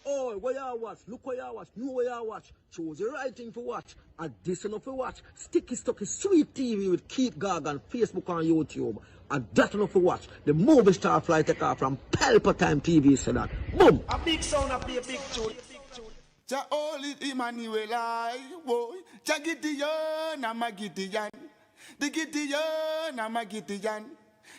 Oh, what you watch? Look what you watch. Know what you watch. Choose the right thing to watch. And this enough to watch. Sticky Stucky Sweet TV with Keith Gargan, Facebook and YouTube. And that enough to watch. The movie star fly take off from Pelpa Time TV. So that boom. A big sound, a play a big tune. Ja oli Emmanuel I boy. Ja Gideon, I'm a Gideon. The Gideon, I'm a Gideon.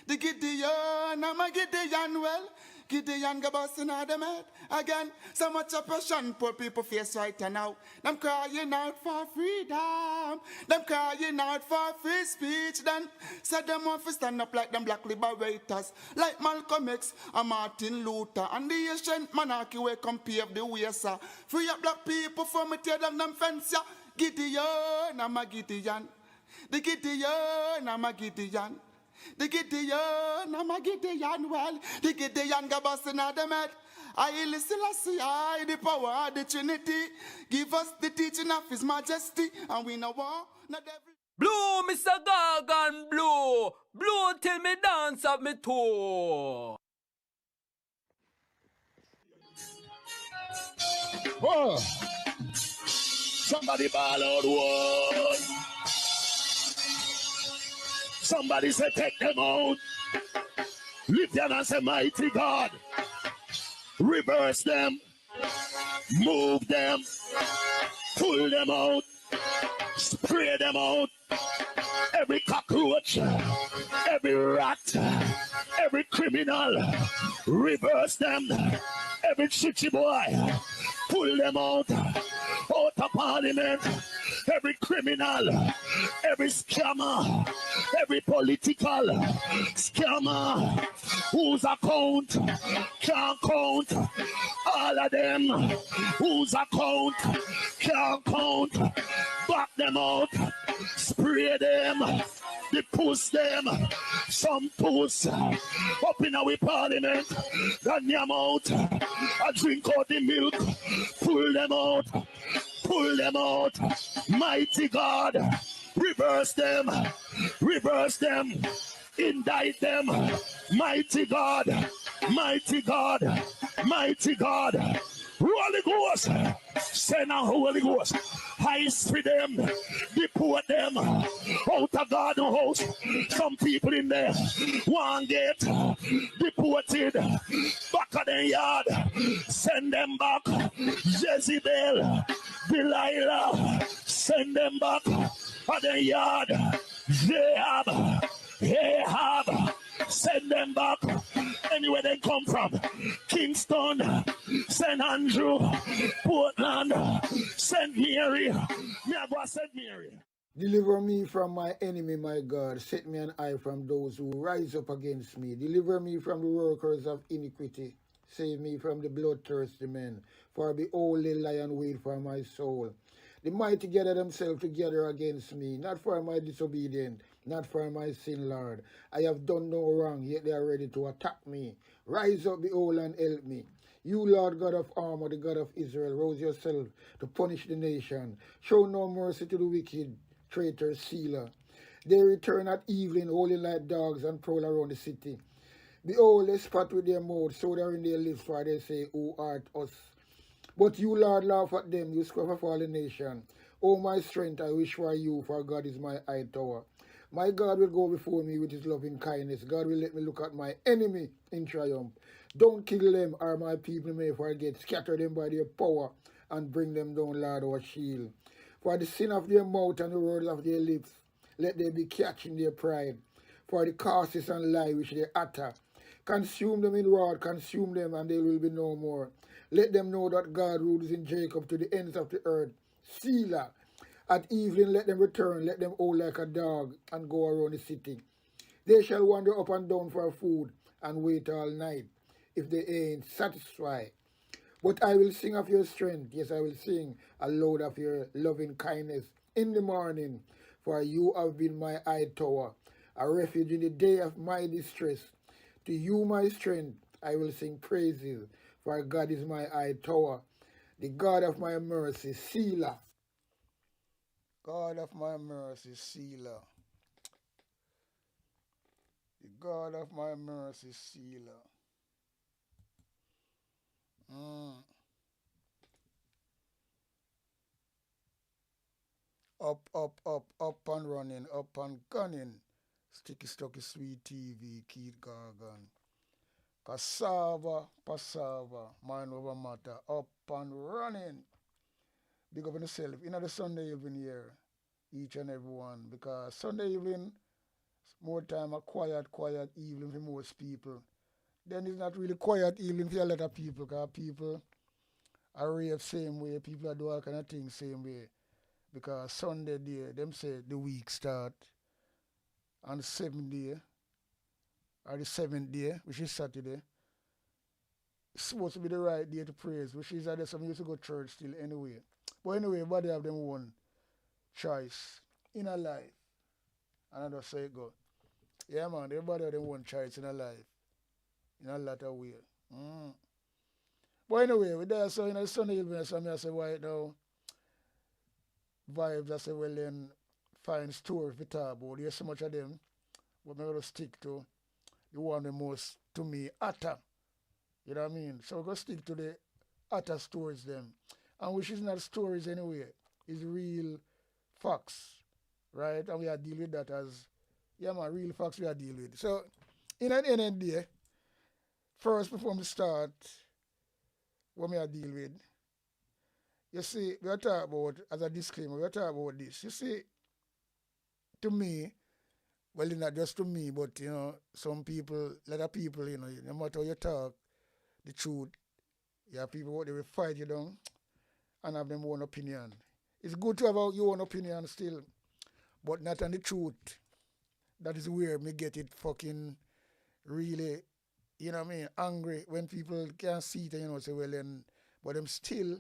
The Gideon, I'm a Gideon. Well, Gideon go busting out them head again. So much oppression, poor people face right now. Them crying out for freedom. Them crying out for free speech. Then said them want to stand up like them black liberators, like Malcolm X and Martin Luther and the ancient monarchy will come pave the way, sir. Free up black people from me tear down them fence, yeah. Gideon, I'm a Gideon. The Gideon, I'm a Gideon. The Gideon, I'm a Gideon, well, the Gideon go busting out them head. I listen, I see, I the power of the Trinity. Give us the teaching of His Majesty, and we know war, not every... Blow, Mr. Gargan, blow. Blow till me dance up me toe. Oh, somebody ball out one. Somebody say take them out. Lift them and say mighty God. Reverse them. Move them. Pull them out. Spray them out. Every cockroach. Every rat. Every criminal. Reverse them. Every chichi boy. Pull them out. Out of parliament. Every criminal, every scammer, every political scammer whose account can't count, all of them whose account can't count, back them out, spray them, they push them, some push up in our parliament, run them out, I drink out the milk, pull them out. Pull them out, mighty God, reverse them, indict them, mighty God, mighty God, mighty God, Holy Ghost, send a Holy Ghost, heist for them, deport them, out of God's house, some people in there, want get deported, back of their yard, send them back, Jezebel, Delilah, send them back at the yard. Ahab, send them back anywhere they come from. Kingston, St. Andrew, Portland, St. Mary. Me I go St. Mary. Deliver me from my enemy, my God. Set me an eye from those who rise up against me. Deliver me from the workers of iniquity. Save me from the bloodthirsty men, for behold, the lion wait for my soul. The mighty gather themselves together against me, not for my disobedience, not for my sin, Lord. I have done no wrong, yet they are ready to attack me. Rise up, behold, and help me. You, Lord God of armor, the God of Israel, rouse yourself to punish the nation. Show no mercy to the wicked, traitor, sealer. They return at evening, howling like dogs, and prowl around the city. Behold, they spat with their mouth, so they are in their lips, for they say, who art us? But you, Lord, laugh at them, you scruff for all the nation. O my strength, I wish for you, for God is my high tower. My God will go before me with his loving kindness. God will let me look at my enemy in triumph. Don't kill them, or my people may forget. Scatter them by their power, and bring them down, Lord, our shield. For the sin of their mouth and the words of their lips, let them be catching their pride. For the curses and lie which they utter, consume them in wrath, consume them, and they will be no more. Let them know that God rules in Jacob to the ends of the earth. Selah. At evening let them return, let them howl like a dog, and go around the city. They shall wander up and down for food, and wait all night, if they ain't satisfied. But I will sing of your strength, yes, I will sing aloud of your loving kindness in the morning, for you have been my high tower, a refuge in the day of my distress. To you, my strength, I will sing praises, for God is my high tower, the God of my mercy, Selah. God of my mercy, Selah. The God of my mercy, Selah. up and running, up and gunning. Sticky Stocky Sweet TV, Keith Gargan. Passava, mind over matter, up and running. Big up on yourself. You know the Sunday evening here, each and every one, because Sunday evening, more time a quiet evening for most people. Then it's not really quiet evening for a lot of people, because people are rave same way, people are do all kind of things same way. Because Sunday day, them say the week start on the 7th day, or the 7th day, which is Saturday. It's supposed to be the right day to praise, which is that some used to go to church still anyway. But anyway, everybody have them own choice in a life. And I just say it go. Yeah, man, everybody have them own choice in a life. In a lot of ways. But anyway, with that, so in the Sunday evening, I say, why now? Vibes, I say, well, then find stories to talk about. There's so much of them, but I'm going to stick to the one the most, to me, utter. You know what I mean? So we're going to stick to the utter stories, them. And which is not stories anyway. It's real facts, right? And we are dealing with that as, yeah, man, real facts we are dealing with. So, in an end of the day, first, before we start, what we are dealing with, you see, we are talking about, as a disclaimer, we are talking about this. You see, to me, well, not just to me, but, you know, some people, a lot of people, you know, no matter how you talk, the truth, you have people they will fight you down and have their own opinion. It's good to have your own opinion still, but not on the truth. That is where me get it fucking really, you know what I mean, angry when people can't see it and, you know, say, well, then, but them still,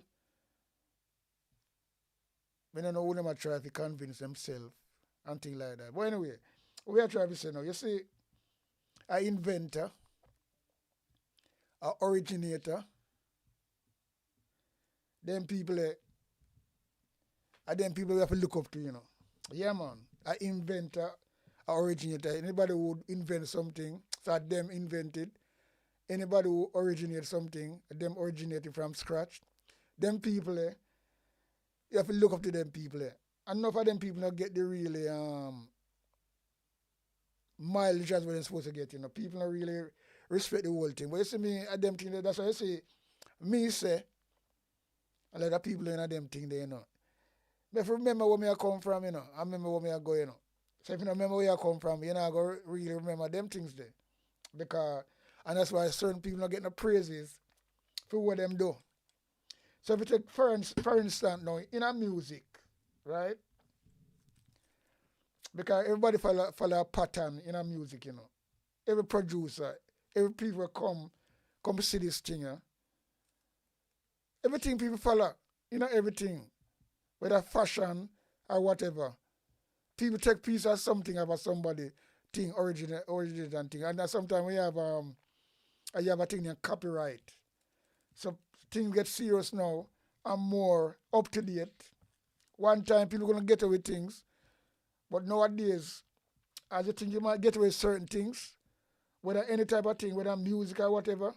we don't know who them are trying to convince themselves and things like that. But anyway, we are trying to say now, you see, an inventor, an originator, them people, them people we have to look up to, you know. Yeah, man. An inventor, an originator. Anybody who invent something, so them invented. Anybody who originate something, them originated from scratch. Them people, you have to look up to them people. And enough of them people not get the really mileage as what they're supposed to get, you know. People don't really respect the whole thing. But you see me, at them thing, that's why I say, me say, a lot of people in them thing there, you know. But if you remember where I come from, you know, I remember where I go, you know. So if you don't remember where I come from, you know, I go really remember them things there. Because, and that's why certain people not getting the praises for what them do. So if you take, for instance, now, in a music, right? Because everybody follow a pattern in a music, you know. Every producer, every people come see this thing, yeah. Everything people follow, you know, everything. Whether fashion or whatever. People take piece of something about somebody, thing, originate and thing. And sometimes we have you have a thing in copyright. So things get serious now and more up to date. One time people gonna get away with things. But nowadays, as you think you might get away with certain things, whether any type of thing, whether music or whatever,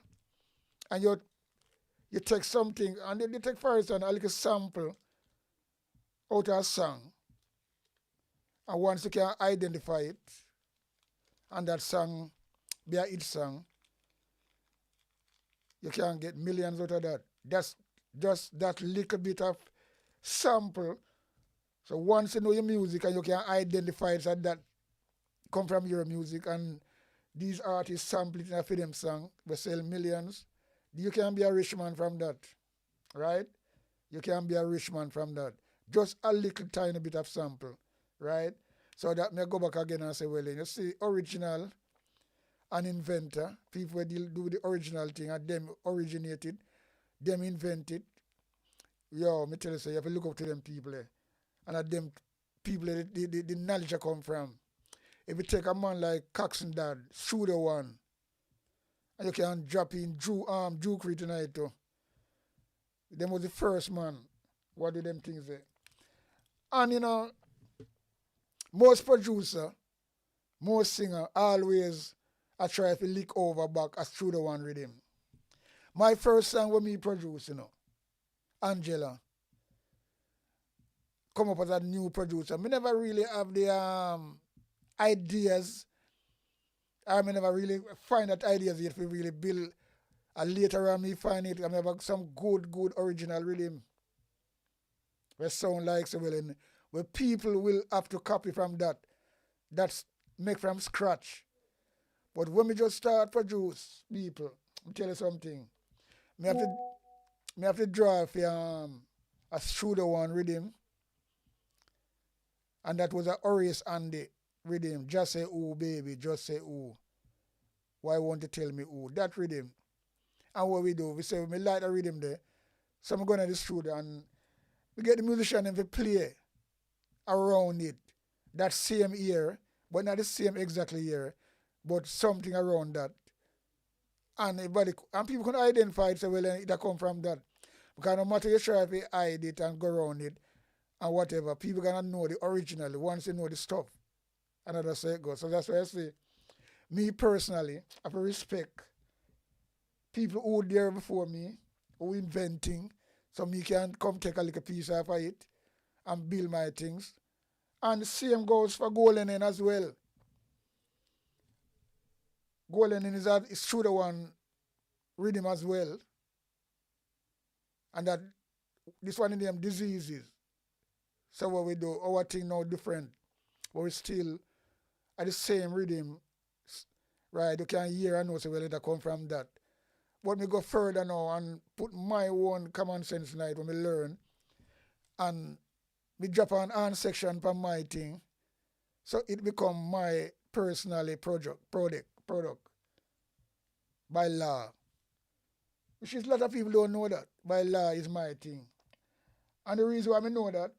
and you take something, and you take, for instance, a little sample out of a song, and once you can identify it, and that song be a hit song, you can get millions out of that. That's just that little bit of sample. So once you know your music and you can identify it that come from your music, and these artists sample it in a for them song, we sell millions, you can be a rich man from that, right? You can be a rich man from that. Just a little tiny bit of sample, right? So that may go back again and say, well, you see, original and inventor, people do the original thing and them originated, them invented. Yo, me tell you, so you have to look up to them people. And at them people, the knowledge that come from. If you take a man like Coxon Dad, Shooter One, and you can drop in Jew Creed tonight too. Them was the first man. What do them things say? And you know, most producer, most singer always I try to lick over back a Shooter One rhythm. My first song with me produce, you know, Angela. come up as a new producer. Me never really have the ideas. I never really find that ideas yet we really build. And later on me find it, I have some good original rhythm. Where sound like so well, and where people will have to copy from that. That's make from scratch. But when we just start produce people, I'll tell you something. Me have to draw for a studio one rhythm. And that was a Horace Andy rhythm. Just say ooh, baby, just say ooh. Why won't you tell me ooh? That rhythm. And what we do, we say, we like the rhythm there. So I'm going to the studio and we get the musician and we play around it. That same year, but not the same exactly year, but something around that. And people can identify it, say, well, it come from that. Because no matter you try to hide it and go around it and whatever, people gonna know the original once they know the stuff. And that's how it goes. So that's why I say, me personally, I have to respect people who there before me, who inventing, so me can come take a little piece of it and build my things. And the same goes for Golden N as well. Golden N is through the one rhythm as well. And that this one in them diseases. So what we do, our thing now different. But we still at the same rhythm. Right, you can hear and know so well it come from that. But me go further now and put my own common sense in it when we learn. And we drop an hand section from my thing. So it become my personally product by law. Which is a lot of people don't know that. By law is my thing. And the reason why I know that,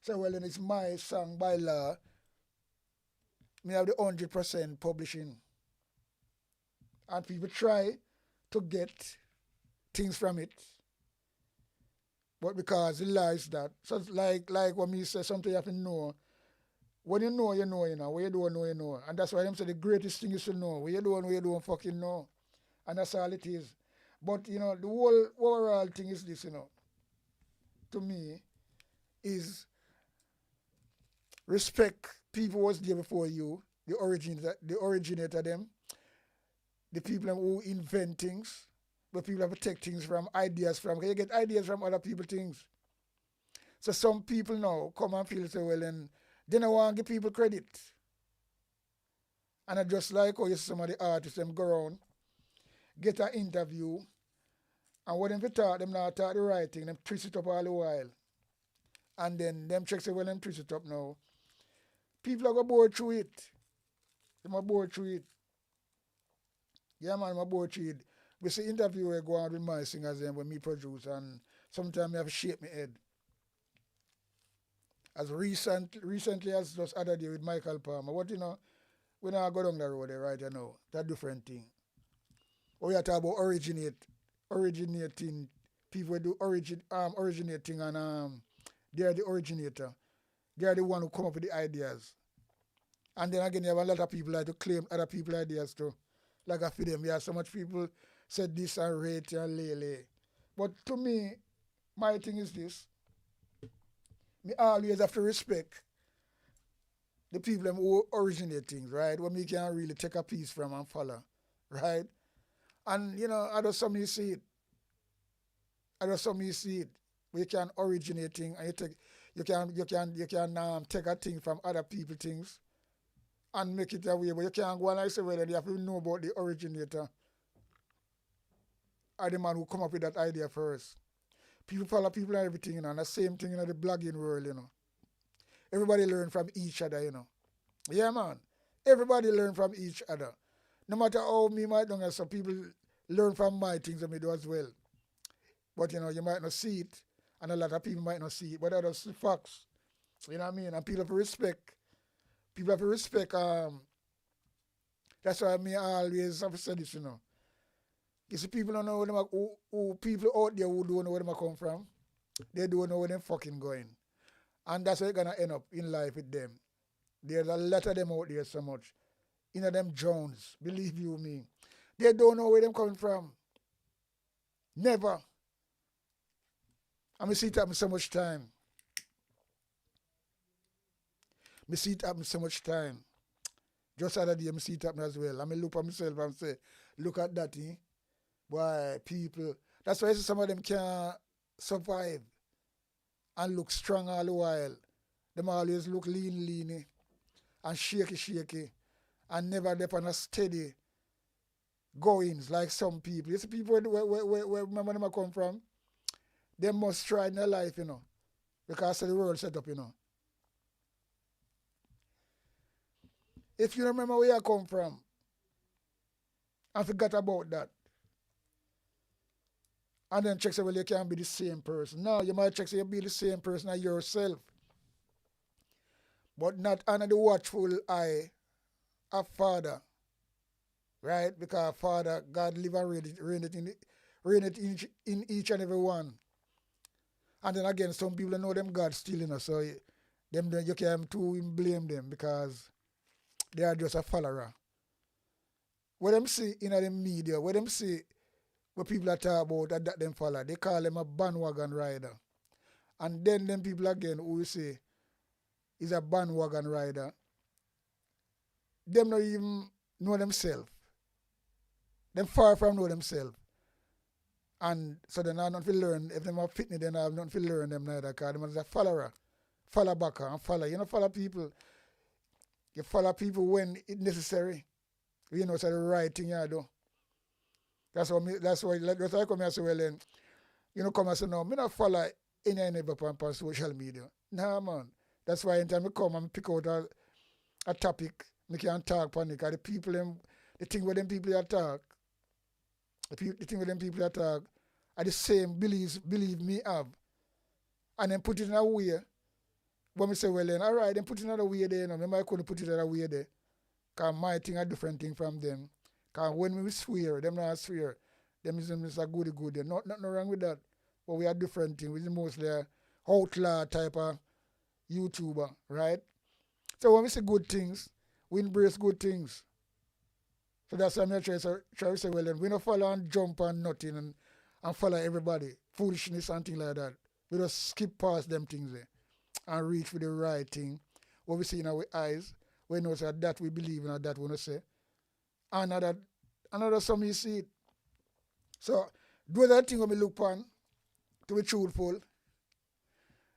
so well then it's my song by law. Me have the 100% publishing. And people try to get things from it. But because the law is that. So it's like when me say something you have to know. When you know, you know, you know. When you don't know, you know. And that's why them say the greatest thing is to know. When you don't fucking know. And that's all it is. But, you know, the whole overall thing is this, you know. To me, is respect people was there before you, the originator them, the people who invent things, but people have to take things from ideas from, because you get ideas from other people's things. So some people now come and feel so well and they don't want to give people credit. And I just like how you see some of the artists them go around, get an interview, and what them talk, them not talk the right thing, them twist it up all the while. And then them check say, well, them twist it up now. People are going to bore through it. They are bored through it. Yeah, man, I'm bored through it. We see interview where I go on with my singers and when me produce, and sometimes I have to shake my head. As recently as just other day with Michael Palmer, what you know, when I go down the road there, right, you know, that's a different thing. We are talking about originating, people do originating, and they are the originator. They are the one who come up with the ideas. And then again, you have a lot of people like to claim other people's ideas too. Like I feel them, yeah, so much people said this and rate and lay. But to me, my thing is this. Me always have to respect the people who originate things, right? When me can really take a piece from and follow, right? And, you know, I just saw me see it. We can originate things and you can take a thing from other people's things and make it away, but you can't go and say, well, you have to know about the originator or the man who come up with that idea first. People follow people and everything, you know, and the same thing in the blogging world, you know. Everybody learn from each other, you know. Yeah, man. Everybody learn from each other. No matter how me might know, some people learn from my things and me do as well. But, you know, you might not see it, and a lot of people might not see it, but that's the facts. You know what I mean? And people have to respect. People have to respect. That's why me always have said this, you know. You see, people don't know where them who people out there who don't know where they come from. They don't know where they're fucking going. And that's where you're going to end up in life with them. There's a lot of them out there so much. You know, them Jones, believe you me. They don't know where they're coming from. Never. I mean, see it happen so much time. Me see it happen so much time. Just other day, me see it happen as well. I mean, look at myself and say, look at that, eh? Why people, that's why some of them can't survive and look strong all the while. Them always look lean, eh? And shaky, and never dep on a steady goings like some people. You see people where remember them come from? They must try in their life, you know, because of the world set up, you know. If you remember where you come from and forgot about that, and then check say, well, you can't be the same person. No, you might check say you be the same person as yourself, but not under the watchful eye of Father, right? Because Father, God live and reign it in each and every one. And then again, some people know them God still, you know, so them you can't too blame them because they are just a follower. What them see in the media, what them see what people are talking about that them follow, they call them a bandwagon rider. And then them people again who will say is a bandwagon rider, them not even know themselves. Them far from know themselves. And so they have nothing to learn. If they have fitness, then they have nothing to learn them neither, because them is a follower. Follow back and follow. You know, follow people. You follow people when it's necessary. You know, it's the right thing you do. That's why I come here and say, well, then, you know, come and say, no, I don't follow any on social media. Nah, man. That's why anytime I come and pick out a topic, I can talk upon it. Because the people, the thing with them people that talk, the thing with them people that talk are the same believe me have. And then put it in a way. But me say, well, then, all right, then put it in another way there. You know, maybe I couldn't put it in another way there. Because my thing a different thing from them. Because when we swear, them not swear. Them is a goody. Nothing wrong with that. But we are different thing. We're mostly a outlaw type of YouTuber, right? So when we say good things, we embrace good things. So that's why I'm trying to say, well, then, we don't follow and jump on nothing and follow everybody. Foolishness and things like that. We just skip past them things there and reach for the right thing. What we see in our eyes, we know that we believe in, that we don't say. And another some you see it. So do that thing when we look on, to be truthful.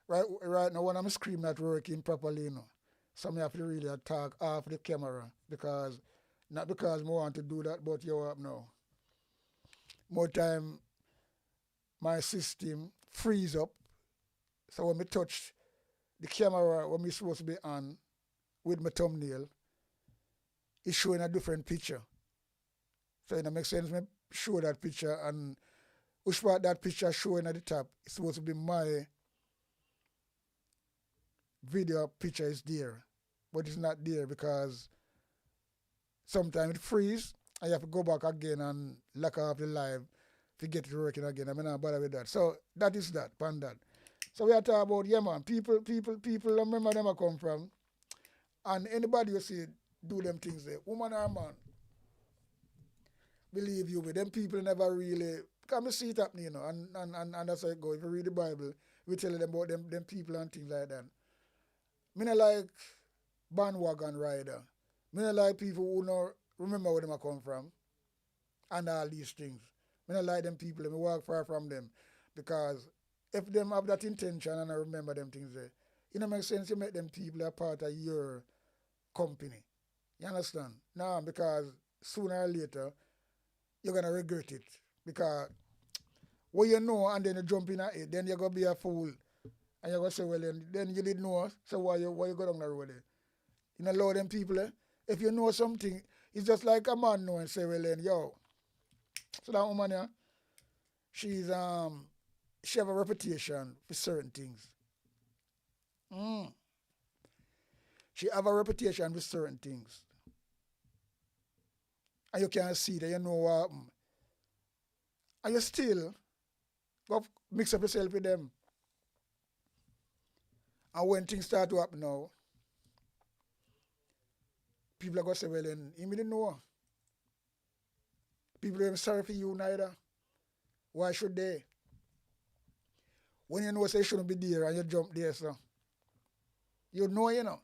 Right now when I'm screaming not working properly, you know. So I have to really talk off the camera because not because I want to do that, but you up now. More time my system freeze up. So when I touch the camera when I'm supposed to be on with my thumbnail, it's showing a different picture. So it makes sense, I show that picture and which part that picture showing at the top, it's supposed to be my video picture is there. But it's not there because sometimes it freeze and you have to go back again and lock off the live to get it working again. I mean, I'm not bother with that. So that is that, pan that. So we are talking about, yeah man, people, remember them I come from. And anybody you see do them things there, woman or man, believe you, but them people never really, come see it happening, you know, and that's how it goes. If you read the Bible, we tell them about them people and things like that. Me not like bandwagon rider. Me not like people who don't remember where them I come from and all these things. Me not like them people, me walk far from them because if them have that intention and I remember them things there, it don't make sense you make them people a part of your company. You understand? No, because sooner or later, you're going to regret it. Because what you know and then you jump in at it, then you're going to be a fool. And you're going to say, well, then you didn't know, so why you go down the road there? You know, allow them people, if you know something, it's just like a man know and say, well, then, yo, so that woman, yeah, she have a reputation for certain things. She have a reputation for certain things. And you can't see that, you know what happened. And you still go mix up yourself with them. And when things start to happen now, people are going to say, well, then, you didn't know. People are sorry for you neither. Why should they? When you know say you shouldn't be there and you jump there, so you know.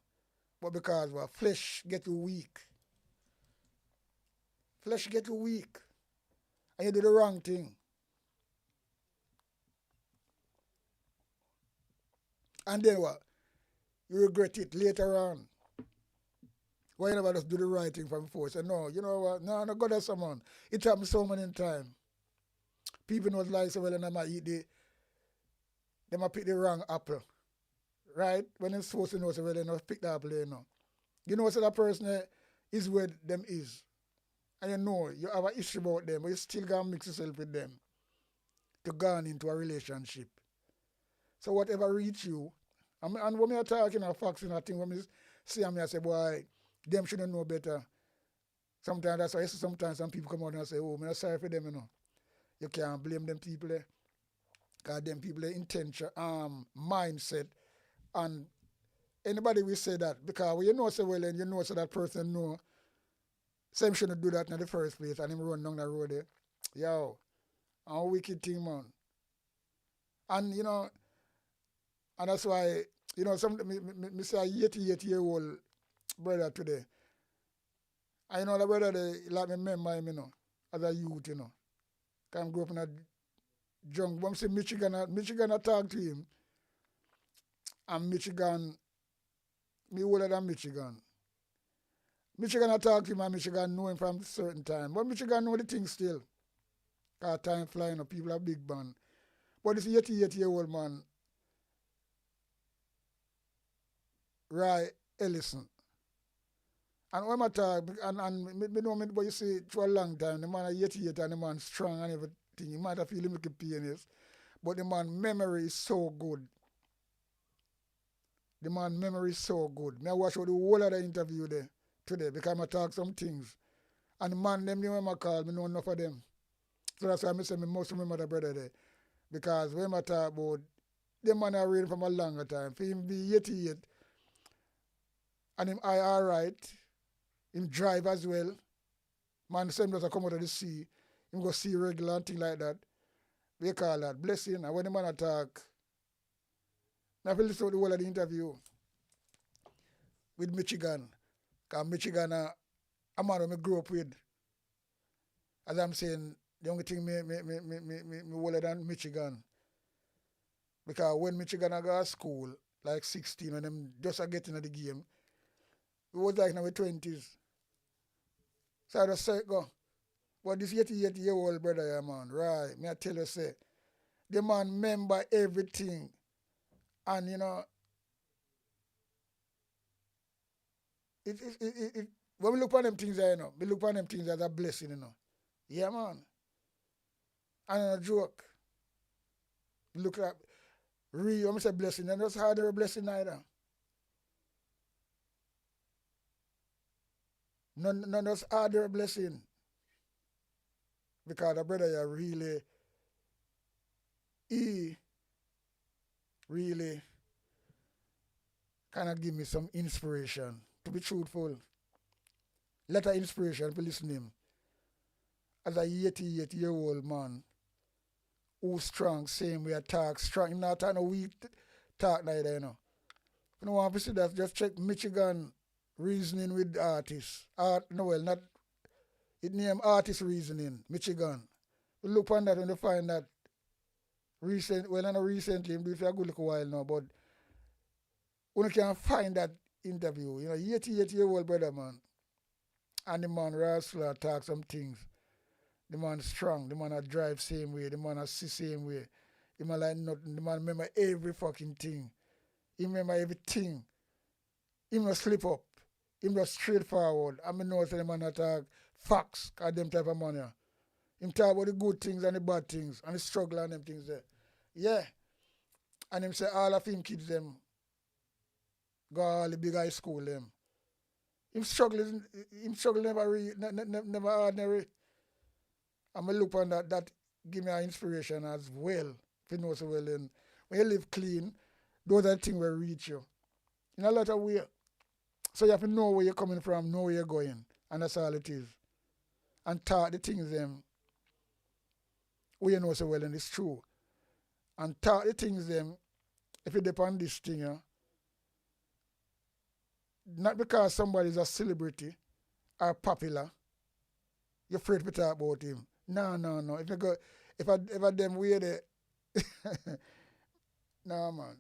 But because what? Flesh get you weak. Flesh get you weak. And you do the wrong thing. And then what? You regret it later on. Why you never just do the right thing from before? Say, no, you know what? No, God has someone. It happens so many times. People know like so well and they might eat they might pick the wrong apple. Right? When they're supposed to know so well they don't pick the apple, you know. You know so that person is where them is. And you know you have an issue about them, but you still gotta mix yourself with them to go on into a relationship. So whatever reach you, and when we are talking about facts and I think when we see them, I say, boy, them shouldn't know better. Sometimes that's why sometimes some people come out and say, oh, I'm sorry for them, you know. You can't blame them people there. Because them people their intention, mindset, and anybody will say that because when you know so well and you know so that person know, same shouldn't do that in the first place and him run down the road there. Yo, I'm a wicked thing, man. And you know, and that's why, you know, me say a 88-year-old brother today. I know the brother they like me remember him, you know, as a youth, you know. Can grow up in a junk. But I say Michigan I talk to him. And Michigan, me older than Michigan. Michigan I talk to him and Michigan know him from a certain time. But Michigan know the thing still. Because time flying up, people are big man. But this 88-year-old man, Ray Ellison. And when I talk, and me know me, but you see, for a long time, the man is 88 and the man strong and everything. You might have feel him like a pianist. But the man memory is so good. The man memory is so good. Me I watch out the whole of the interview there today because I talk some things. And the man, them when I call, me know enough of them. So that's why I say me must remember the brother there. Because when I talk about, the man are reading from a longer time. For him be 88, and him eye alright, him drive as well. Man, same does come out of the sea. Him go see regular and things like that. We call that blessing. And when the man attack, I feel listen to the whole of the interview with Michigan. Because Michigan, a man who I grew up with. As I'm saying, the only thing me older than Michigan. Because when Michigan I go to school, like 16, when them just are getting into the game, it was like in our 20s. So I just say, go. But this 88-year-old brother, yeah, man, right, me I tell you, say, the man remember everything. And, you know, when we look at them things, you know, we look at them things as a blessing, you know. Yeah, man. And a joke. Look at, when I say blessing, and that's harder a blessing either. None that's harder a blessing. Because the brother you really kind of give me some inspiration, to be truthful. Let of inspiration for listening. As a 88-year-old man, who's strong, same way I talk, strong, him not talk no weak talk neither, you know. If you don't want to see that, just check Michigan reasoning with artists. Not, it name artist reasoning, Michigan. You look on that when you find that not recently, if you go look a while now, but when you can find that interview, you know, 88-year-old brother, man, and the man wrestler talk some things. The man strong, the man a drive same way, the man a see same way. The man like nothing, the man remember every fucking thing. He remember everything. He must slip up. He must straightforward. I mean, know the man attack facts, cause them type of man. Yeah. Him talk about the good things and the bad things and the struggle and them things there. Yeah. And him say all of him kids them go all the big high school them. Him struggle never ordinary. I'm going to look on that give me an inspiration as well. If you know so well, and when you live clean, those are the things will reach you. In a lot of ways. So you have to know where you're coming from, know where you're going. And that's all it is. And talk the things them where you know so well and it's true. And talk the things them, if you depend on this thing, not because somebody is a celebrity or popular, you're afraid to talk about him. No, no, no. If I them way there, no man.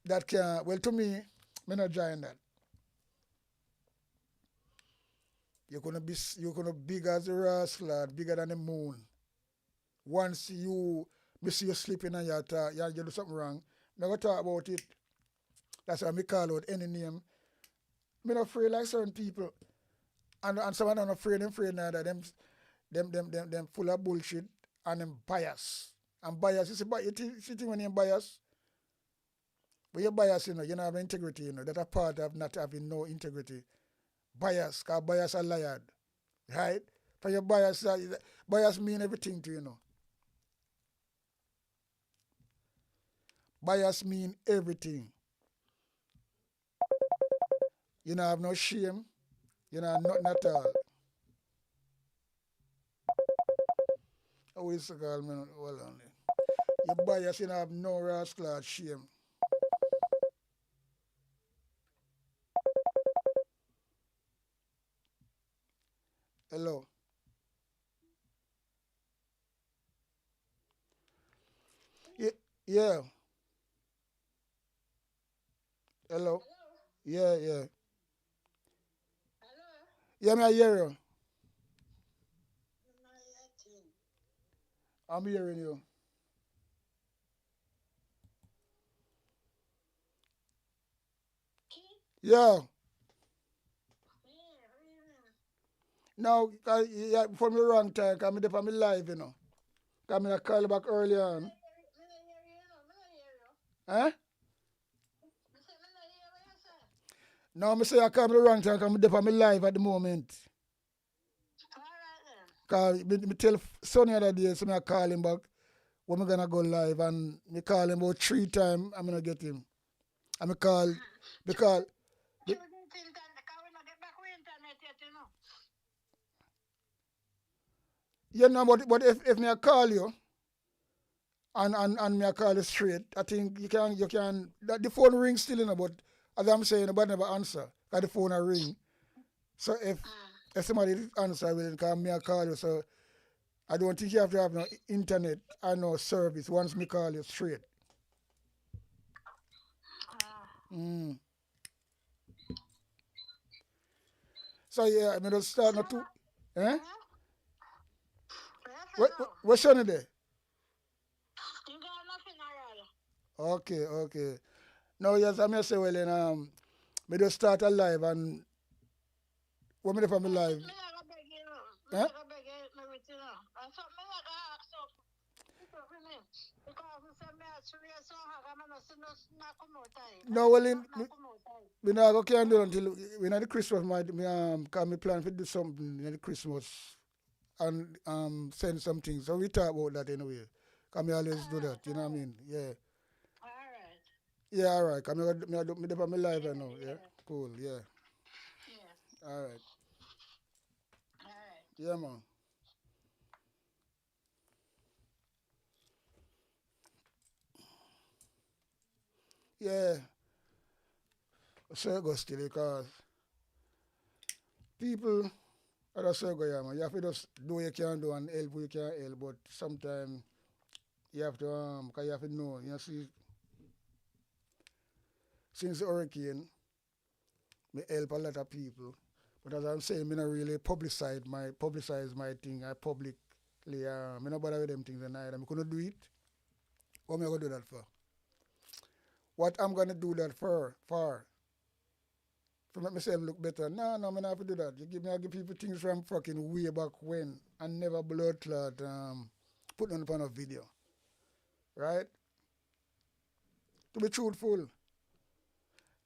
That can well to me not join that. You're gonna big as a rascal, bigger than the moon. Once you miss you sleeping and you do something wrong, I'm gonna talk about it. That's why I call out any name. I'm not afraid like certain people. And some are not afraid, neither. Them full of bullshit and them bias. And bias, you see when you're biased? But you're biased, you don't have integrity, That's a part of not having no integrity. Bias, because bias are liar. Right? For your bias, bias mean everything to you, Bias mean everything. You don't have no shame. You know, nothing at all. Oh, it's a girl, man. Hold on. Your bias, you don't have no rascal shame. Hello. Yeah. Hello. Yeah, yeah. Yeah, me I hear you. I'm hearing you. Yeah. Now, yeah, for me wrong time, because I'm for me live, Because I call back earlier on. Huh? Now, I say I call me the wrong time, because I'm for me live at the moment. Because me tell Sonny the other day, so I call him back when I'm going to go live, and me call him about 3 times, I'm going to get him. And me call, because, but if me I call you, and me I call you straight, I think the phone rings still, but as I'm saying, nobody never answer, because the phone a ring. So if somebody answer, well, because me I call you, so I don't think you have to have no internet or no service once me call you straight. Mm. So yeah, I mean, just start not to, eh? What's on there? Okay, okay. Now, yes, I may say, well, then, me just start a live, and when me from the live, eh? No, well, we not go can do until we know the Christmas. Cause me plan to do something in the Christmas and send something. So we talk about that anyway. Cause me always do that. You know what I mean? Yeah. Yeah, all right. Cause me do my live right now. Yeah. Cool. Yeah. All right. Yeah, man. Yeah. So go still because people are just so go, yeah, man. You have to just do what you can do and help what you can help, but sometimes you have to cause you have to know, see, since the hurricane, me help a lot of people. But as I'm saying, me not really publicize my thing. I publicly me not bother with them things and I couldn't do it. What am I gonna do that for? What I'm gonna do that for to make myself look better. No, me not have to do that. I give people things from fucking way back when and never blood clot put on a video. Right? To be truthful.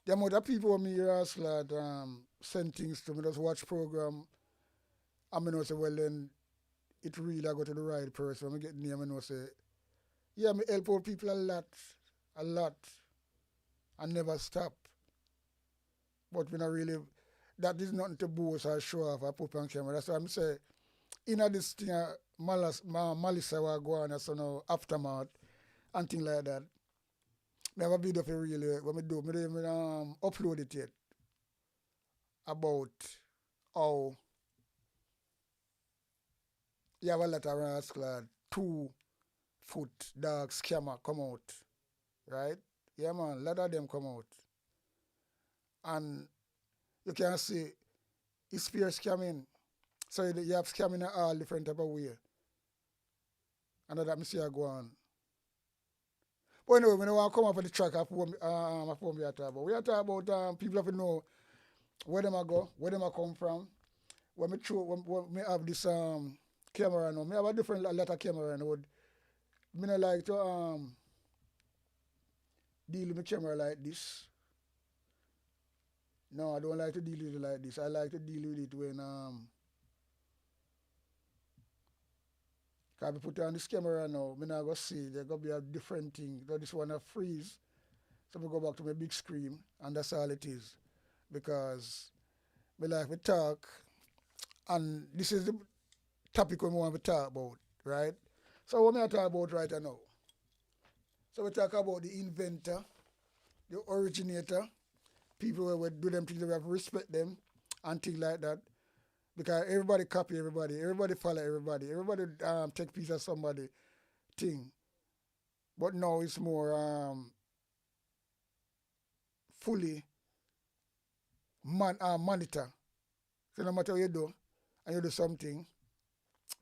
The amount of people me ask like send things to me, just watch program, and me know say, well then it really I go to the right person. When I get near me know say, yeah, me help out people a lot, and never stop. But we not really that is nothing to boast or show off or put on camera. That's why I'm say in this thing malice will go on as no aftermath and things like that. Me have a video for really when me do me don't even upload it yet. about how you have a lot of rascal 2-foot dog scammer come out, right? Yeah, man, a lot of them come out. And you can see it's peer scamming. So you have scamming in all different type of way. And that me see I go on. But anyway, when I want to come up with the track, I phone we are talking about. We are talking about people have to know where them I go, where them I come from. When me have this camera now, me have a different lot of camera now. Me not like to deal with my camera like this. No, I don't like to deal with it like this. I like to deal with it when cause I put on this camera now, me not go see there gonna be a different thing. So this one a freeze. So me go back to my big screen and that's all it is. Because me like to talk and this is the topic we want to talk about, right? So what me I talk about right now? So we talk about the inventor, the originator, people who do them things, we have to respect them and things like that. Because everybody copy everybody follow everybody take piece of somebody thing. But now it's more fully monitor. So no matter what you do, and you do something,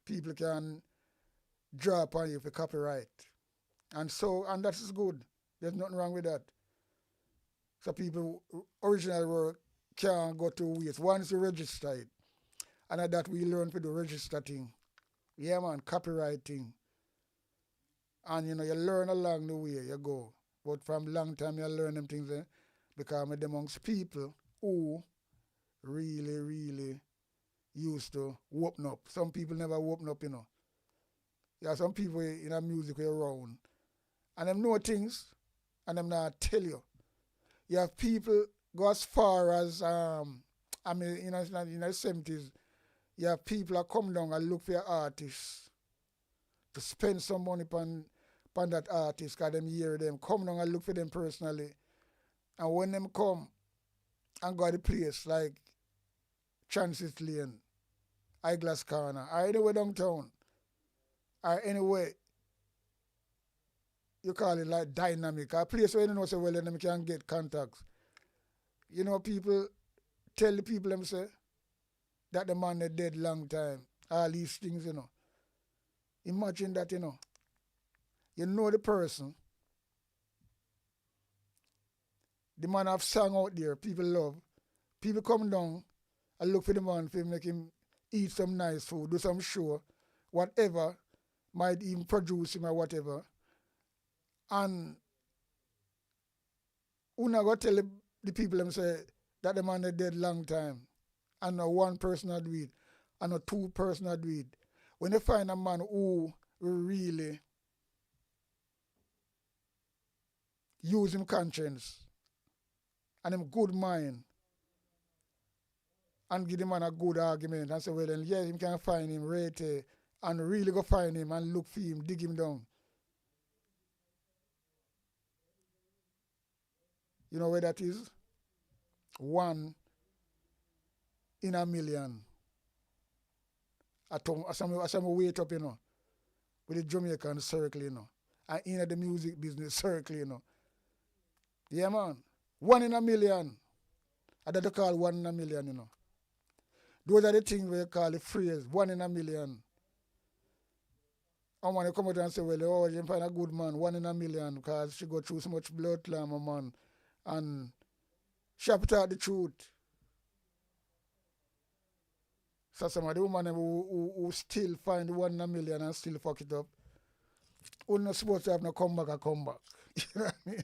people can draw upon you for copyright. And that is good. There's nothing wrong with that. So people original work can't go to waste. Once you register it, and at that we learn for the register thing. Yeah man, copyright thing. And you learn along the way you go. But from long time you learn them things because I'm amongst people who really, really used to open up. Some people never open up, Yeah, some people in a music around. And them know things and them not tell you. You have people go as far as in the 70s, you have people that come down and look for your artists to spend some money upon that artist because them hear them. Come down and look for them personally. And when them come and go to the place like Transit Lane, Eyeglass Corner, or anywhere downtown, or anywhere you call it like dynamic, a place where you know say well then them can get contacts. People tell the people them say that the man is dead long time. All these things, Imagine that, You know the person. The man have song out there, people love. People come down and look for the man to make him eat some nice food, do some show, whatever, might even produce him or whatever. And who not go tell the people them say that the man is dead long time. And no one person had do it, and no two person had do it. When they find a man who really use him conscience and him good mind and give the man a good argument and say, well then yeah, him can find him, rate and really go find him and look for him, dig him down. You know where that is? 1 in a million. As I'm wait up, with the Jamaican circle, and in the music business circle, Yeah, man. 1 in a million. I that they call 1 in a million, Those are the things we call the phrase, 1 in a million. And when you come out and say, well, oh, you find a good man, 1 in a million, because she go through so much blood clamor, man. And she have to tell the truth. So some of the women who still find the 1 in a million and still fuck it up, who not supposed to have no comeback. You know what I mean?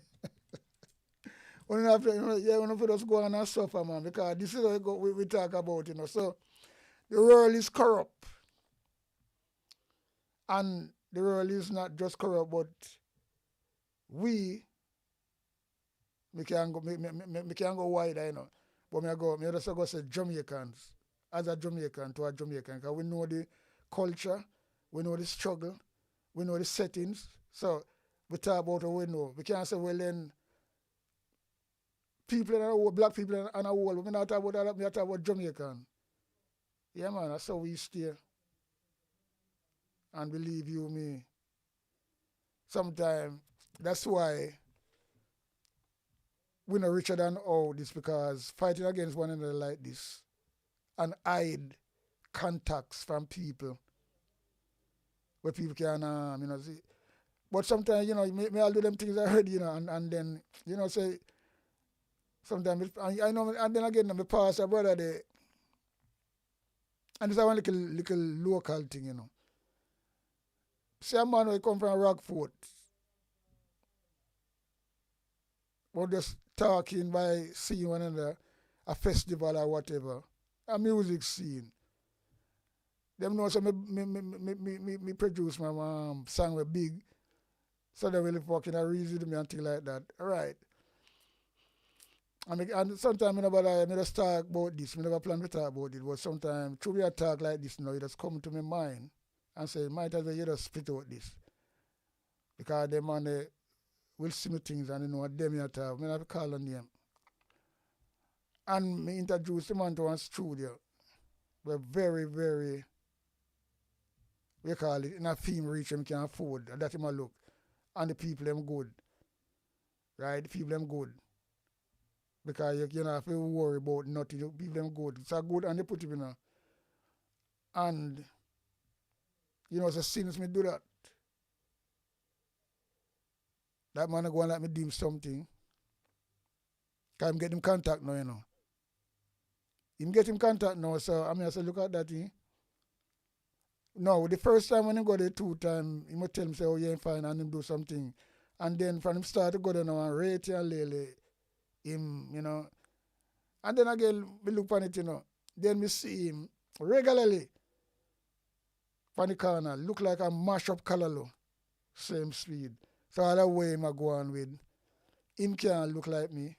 We don't have to, we don't have to just go on and suffer, man, because this is what we talk about, So the world is corrupt. And the world is not just corrupt, but we can go wider, But me just go say Jamaicans, as a Jamaican to a Jamaican, because we know the culture, we know the struggle, we know the settings. So we talk about what we know. We can't say, well then, people in the world, black people in the world. We not talk about that, we talk about Jamaican. Yeah, man, that's how we stay. And believe you me, sometimes that's why we're not richer than all this, because fighting against one another like this and hide contacts from people where people can, see. But sometimes, may I'll do them things already, and then, say, sometimes, I know, and then again, my pastor brother, they, and it's one little local thing, Say a man who come from Rockfort, or just talking by seeing one another, a festival or whatever, a music scene. Them know so me produce my song with big, so they really fucking a reason to me and things like that. All right. And sometimes I just talk about this. I never plan to talk about it, but sometimes through a talk like this, it just come to my mind and say, might as well you just split out this. Because them man will see me things and them you talk. I have to call on them. And me introduce the man to one studio. We're very, very, we call it, in a theme reach them can afford. And that's him a look. And the people them good. Right? The people them good. Because you don't have to worry about nothing. The people them good. It's a good and they put it in a. And so since me do that, that man go and let me do him something. Because I'm getting contact now, Him get him contact now, so I say, look at that thing. No, the first time when he go there 2 times, he must tell him, say, oh, yeah, fine, and him do something. And then from him start to go there now and rate and lele him, And then again, we look on it, Then we see him regularly from the corner, look like a mash up color, same speed. So all the way him I go on with. Him can't look like me.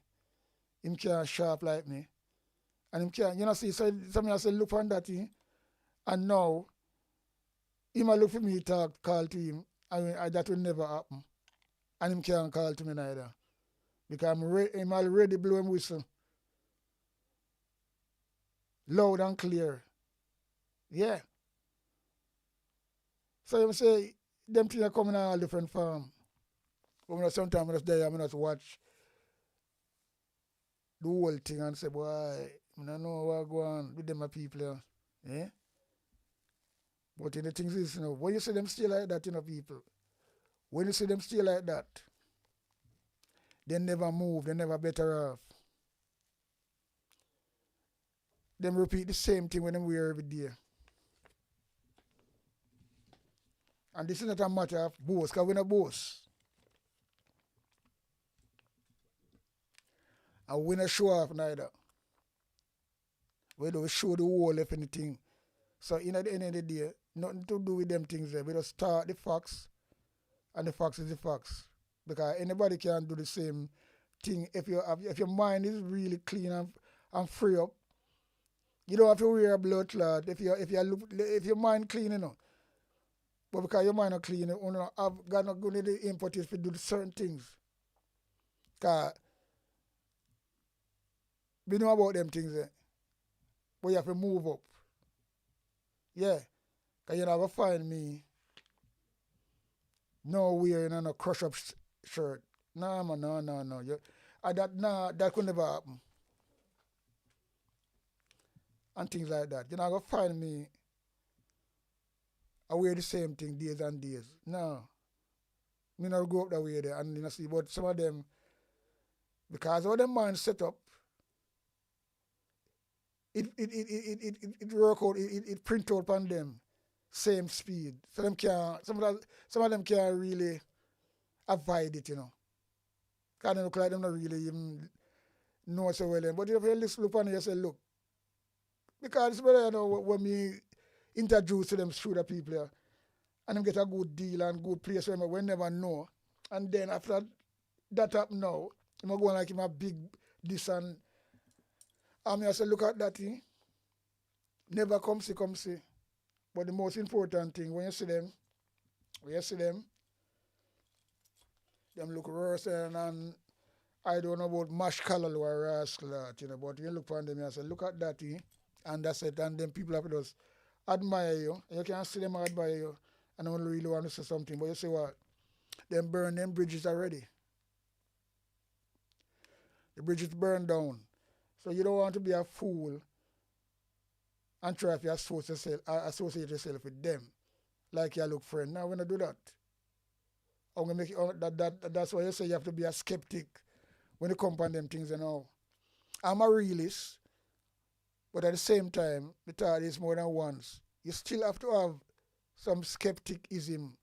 Him can't sharp like me. And him can't, see, so somebody I say, look on that thing. And now, him a look for me call to him. That will never happen. And him can't call to me neither. Because I'm already blowing whistle. Loud and clear. Yeah. So you say, them things are coming in all different form. But sometimes I just there, I just watch the whole thing and say, boy, I don't know what go on with them people. Yeah? But the things is, when you see them stay like that, people, when you see them stay like that, they never move, they never better off. Them repeat the same thing when them wear every day. And this is not a matter of boast, because we're not boast. And we not show off neither. We don't show the whole of anything. So at the end of the day, nothing to do with them things there. We just start the facts, and the facts is the facts. Because anybody can do the same thing if your mind is really clean and free up. You don't have to wear a blood clot if your mind clean, But because your mind not clean, you have got not going to the impetus to do certain things. Because we know about them things there. But you have to move up. Yeah. Because you're not going to find me no wearing a crush up shirt. No, man, no. That could never happen. And things like that. You're not going to find me I wear the same thing days and days. No. Me not go up that way there. And see, but some of them, because all them minds set up, it work out, it print out on them same speed. So them can't, some of them can't really avoid it, Because they look like them not really even know so well. But if you look on it, you say, look. Because it's better, when me introduce to them through the people here, and them get a good deal and good place where we never know. And then after that happen now, I'm going like him a big this and I say, look at that thing. Never come see. But the most important thing, when you see them, them look worse and I don't know about Mash Kalal or Rascal, you know, but you look on them and say, look at that, and that's it. And then people have to just admire you. You can't see them admire you. And I don't really want to say something, but you say what? Them burn them bridges already. The bridges burn down. So you don't want to be a fool and try to associate yourself with them like you look friend. Now, when I do that, I'm gonna make it, that's why you say you have to be a skeptic when you come upon them things, you know. I'm a realist, but at the same time, the thought is more than once. You still have to have some skepticism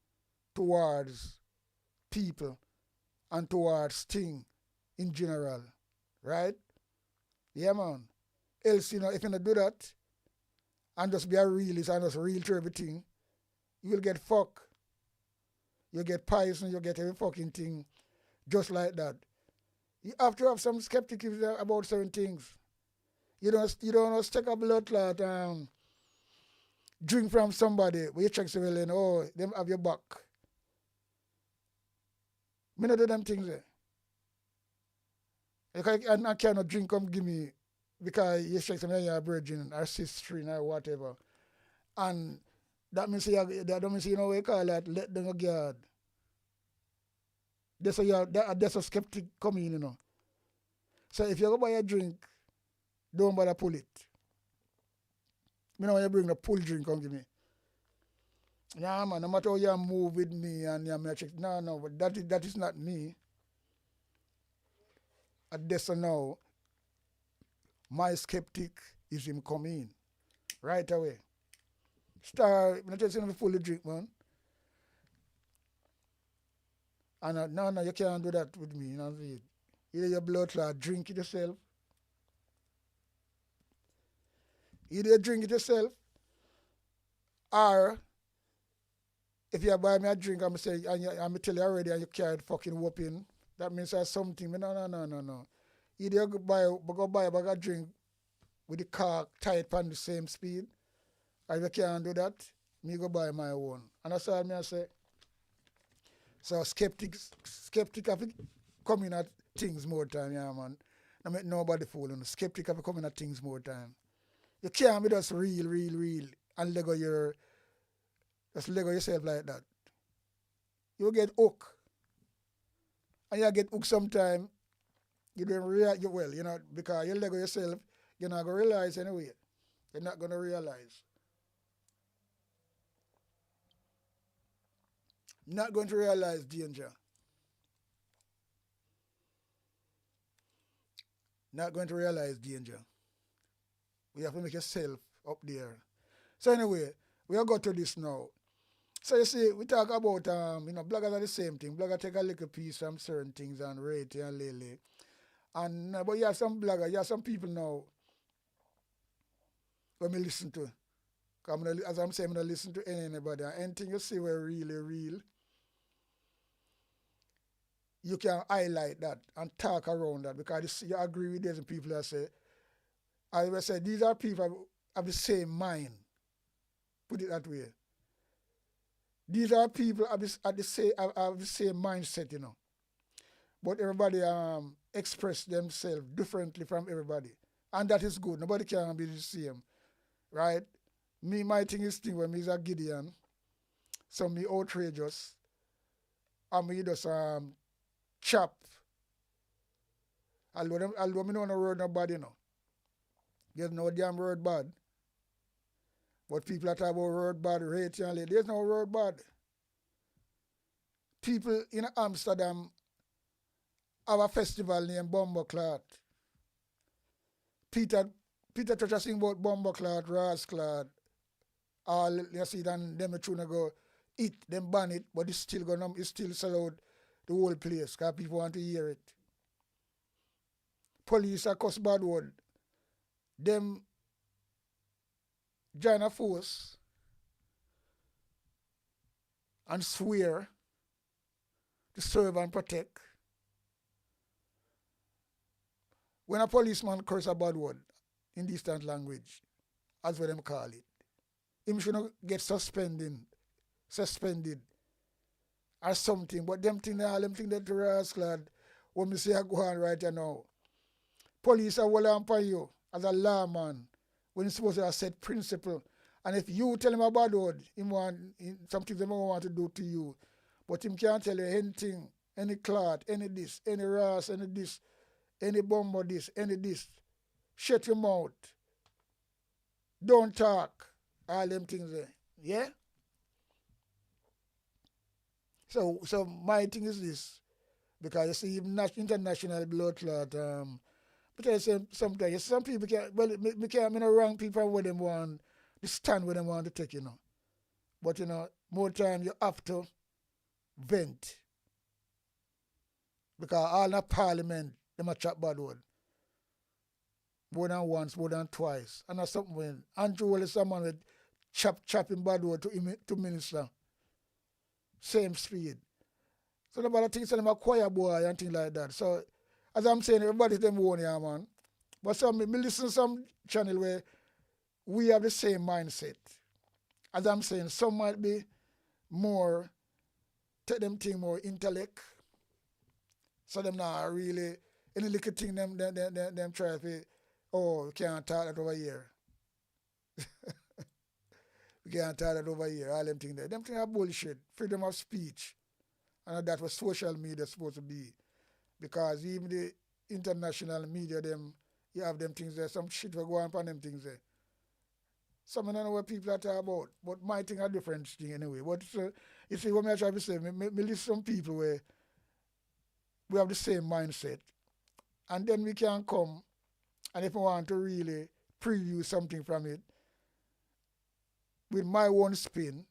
towards people and towards things in general, right? Yeah, man. Else, you know, if you don't do that and just be a realist and just real to everything, you will get fucked. You'll get poison, you'll get every fucking thing just like that. You have to have some skepticism about certain things. You don't just take a blood clot and drink from somebody where you check civil and oh, them have your back. Me not do them things there. I cannot drink come give me because you check somebody you're a virgin or sister or whatever. And that means that don't mean you know what you call that, let them go guard. That's a skeptic coming in, you know. So if you go buy a drink, don't bother pull it. Me know when you bring the pull drink, come give me. Yeah, man, no matter how you move with me and you check, no, but that is not me. At this now, my skepticism come in right away. I'm not just going to fully drink, man. And no, you can't do that with me, you know. Either your blood clot, drink it yourself. Either you drink it yourself, or if you buy me a drink, I'm say, I'm tell you already, and you carry fucking whooping, that means there's something. No. Either you go buy a bag of drink with the car tight on the same speed, or if you can't do that, me go buy my own. And that's all me I say. So skeptic have to come in at things more time, yeah, man. I make nobody fool you. Skeptic have to come in at things more time. You can't be just real, and Lego yourself like that. You get hooked. And you get hooked sometime, you don't realize, well, you know, because you Lego yourself, you're not going to realize anyway. You're not going to realize. Not going to realize danger. Not going to realize danger. We have to make yourself up there. So anyway, we are going to this now. So you see, we talk about, bloggers are the same thing. Bloggers take a little piece from certain things and rate and lily. And, but you have some bloggers, you have some people now when me listen to. As I'm saying, I'm going to listen to anybody. And anything you see were really real, you can highlight that and talk around that because you agree with these people that say, I will say, these are people have the same mind. Put it that way. These are people have the same mindset, you know. But everybody express themselves differently from everybody. And that is good. Nobody can be the same. Right? Me, my thing is thing when me is a Gideon. So me outrageous. And me just chop. Although me don't know word nobody, you know. There's no damn word bad. But people that talk about word bad, rate and lay. There's no word bad. People in Amsterdam have a festival named Bumbleclad. Peter Church sing about Bumbleclad, Rasclad. All you see then them trying go eat, them ban it, but it's still sell out the whole place because people want to hear it. Police are cuss bad word. Them join a force and swear to serve and protect. When a policeman curse a bad word in distant language, as what them call it, him should not get suspended or something. But them think that rascal what me say I go on right now. Police are well on you as a lawman when it's supposed to have set principle. And if you tell him about it, something they want to do to you, but him can't tell you anything, any clot, any this, any ras, any this, any bomb or this, any this. Shut your mouth. Don't talk. All them things there. Yeah? So my thing is this. Because you see, international blood clot, but I say sometimes some people can't, well, me can't, me no wrong people where them want, the stand where them want to take, But, more time you have to vent. Because all the parliament, them a chat bad word. More than once, more than twice. And that's something when anju is someone with chopping bad word to minister. Same speed. So nobody thinks them a choir boy and things like that. So as I'm saying, everybody them own here, man. But me listen to some channel where we have the same mindset. As I'm saying, some might be more, take them thing more intellect. So them not really, any little thing them try to, we can't talk that over here. We can't talk that over here, all them things there. Them things are bullshit. Freedom of speech. And that's what social media is supposed to be. Because even the international media, you have them things there, some shit will go on them things there. Some of them know what people are talking about, but my thing are different thing anyway. But you see, what I try to say, me listen to some people where we have the same mindset. And then we can come, and if we want to really preview something from it, with my own spin,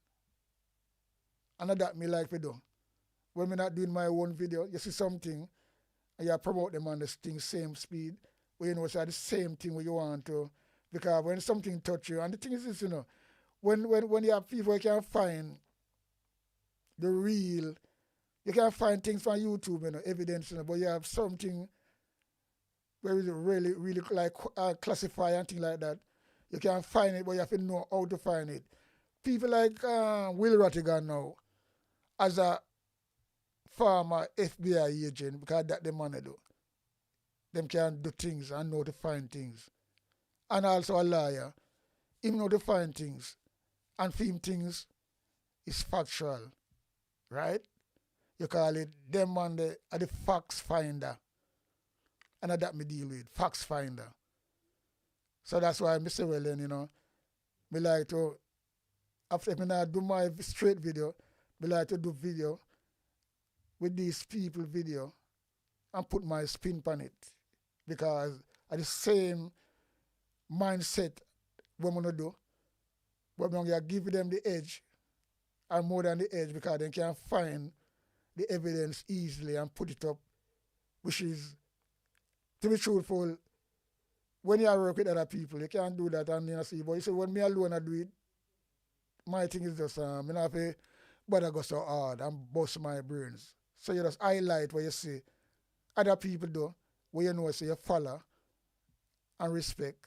and that me like to do. When me not doing my own video, you see something, and you promote them on the thing, same speed, where you know it's the same thing where you want to. Because when something touch you, and the thing is this, when you have people you can find the real, you can find things from YouTube, evidence, but you have something where you really, really like classify and things like that. You can find it, but you have to know how to find it. People like Will Rattigan now, as a former FBI agent, because that the money do. Them can do things and know to find things. And also a liar, him know to find things. And film things is factual. Right? You call it them and the facts finder. And that me deal with, facts finder. So that's why I say, well then, me like to, after me not do my straight video, me like to do video with these people video and put my spin on it. Because at the same mindset what I'm going to do, but I'm going to give them the edge and more than the edge because they can find the evidence easily and put it up, which is, to be truthful, when you work with other people, you can't do that and see. But you say, when me alone I do it, my thing is just, I have to bother go so hard and bust my brains. So you just highlight what you see other people do, where you know, so you follow and respect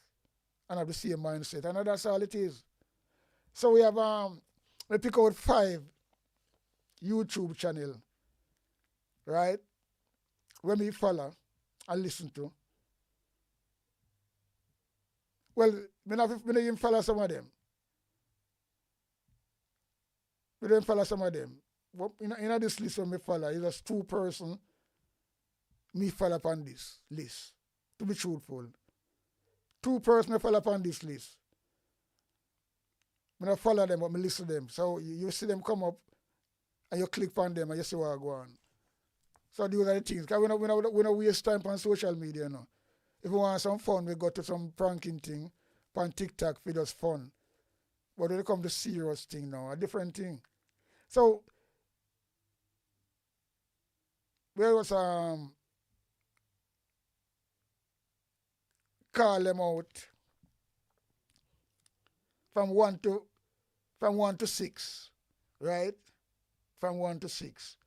and have the same mindset. And that's all it is. So we have, we pick out 5 YouTube channel, right? When we follow and listen to. Well, we don't even follow some of them. We don't follow some of them. In this list when we follow, it's just 2 persons me follow upon this list, to be truthful. 2 persons me follow upon this list. I don't follow them, but I listen to them. So you see them come up, and you click on them, and you see what go on. So these are the things. Because we don't waste time on social media, If we want some fun, we go to some pranking thing on TikTok for just fun. But when it comes to serious thing now, a different thing. So where was call them out from 1 to 6, right? From 1 to 6.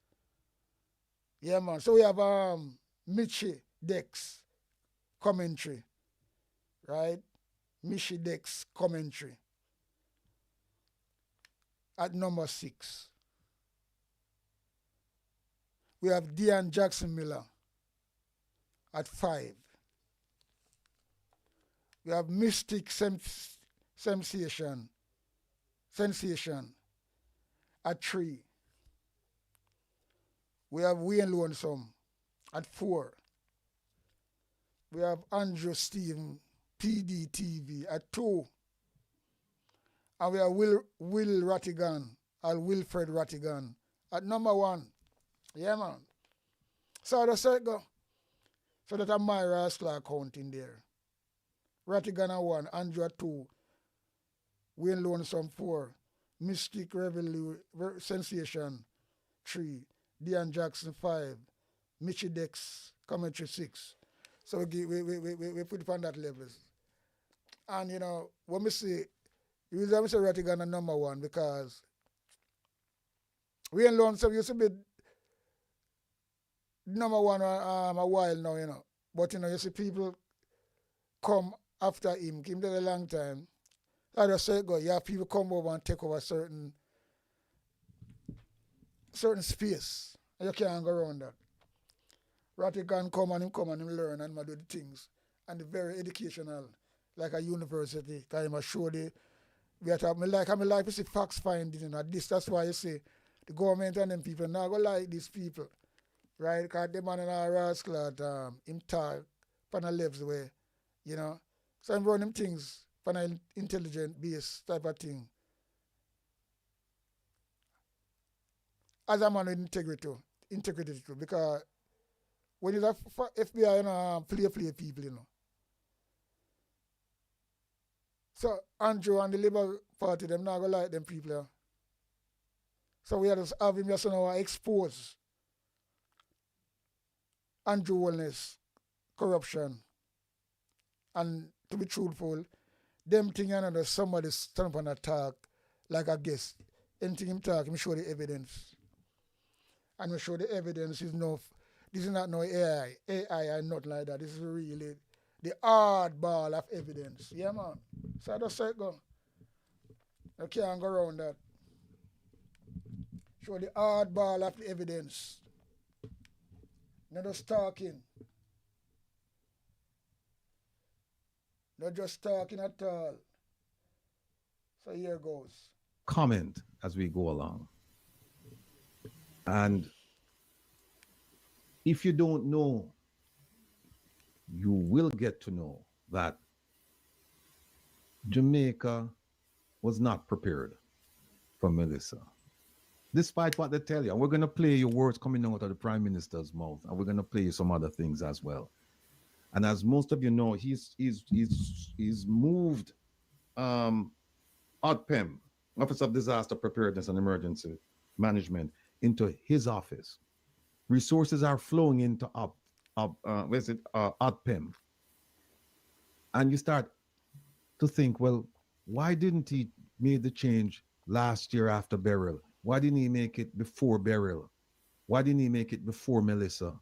Yeah, man. So we have Michi Dex commentary, right? Michi Dex commentary at number 6. We have Dean Jackson Miller at 5. We have Mystic Sensation at 3. We have Wayne Lonesome at 4. We have Andrew Stephen PDTV at 2. And we have Will Rattigan, or Wilfred Rattigan at number 1. Yeah, man. So that's it go. So that Myra Hustler count in there. Rattigan at 1, Andrew at 2, Wayne Lonesome 4, Mystic Sensation 3, Dean Jackson 5, Mitchy Dex Commentary 6. So we put it on that level. And when we say, usually I say Rattigan at number 1 because Wayne Lonesome used to be number 1 a while now, But you see people come after him, give him a long time. I just say go, you have people come over and take over certain space. You can't go around that. Rattigan come and him learn and do the things. And the very educational, like a university, because I show the we have my life is a facts finding, that's why you see the government and them people now go like these people. Right? Because them man and our rascal him talk on the left way, So I'm running things for an intelligent base type of thing. As a man with integrity too, because when you have FBI, play people, So Andrew and the Labour Party, them not gonna like them people. So we have to have him just now expose Andrew holness, corruption, and to be truthful, them thing another somebody stand up and attack like a guest. Anything him talk, him show the evidence. And we show the evidence is no, this is not no AI. AI are not like that. This is really the hard ball of evidence. Yeah, man. So I just say go. You can't go around that. Show the hard ball of the evidence. Not just talking. Not just talking at all. So here goes. Comment as we go along. And if you don't know, you will get to know that Jamaica was not prepared for Melissa. Despite what they tell you, and we're going to play your words coming out of the Prime Minister's mouth, and we're going to play you some other things as well. And as most of you know, he's moved ODPEM, Office of Disaster Preparedness and Emergency Management, into his office. Resources are flowing into ODPEM. And you start to think, well, why didn't he make the change last year after Beryl? Why didn't he make it before Beryl? Why didn't he make it before Melissa?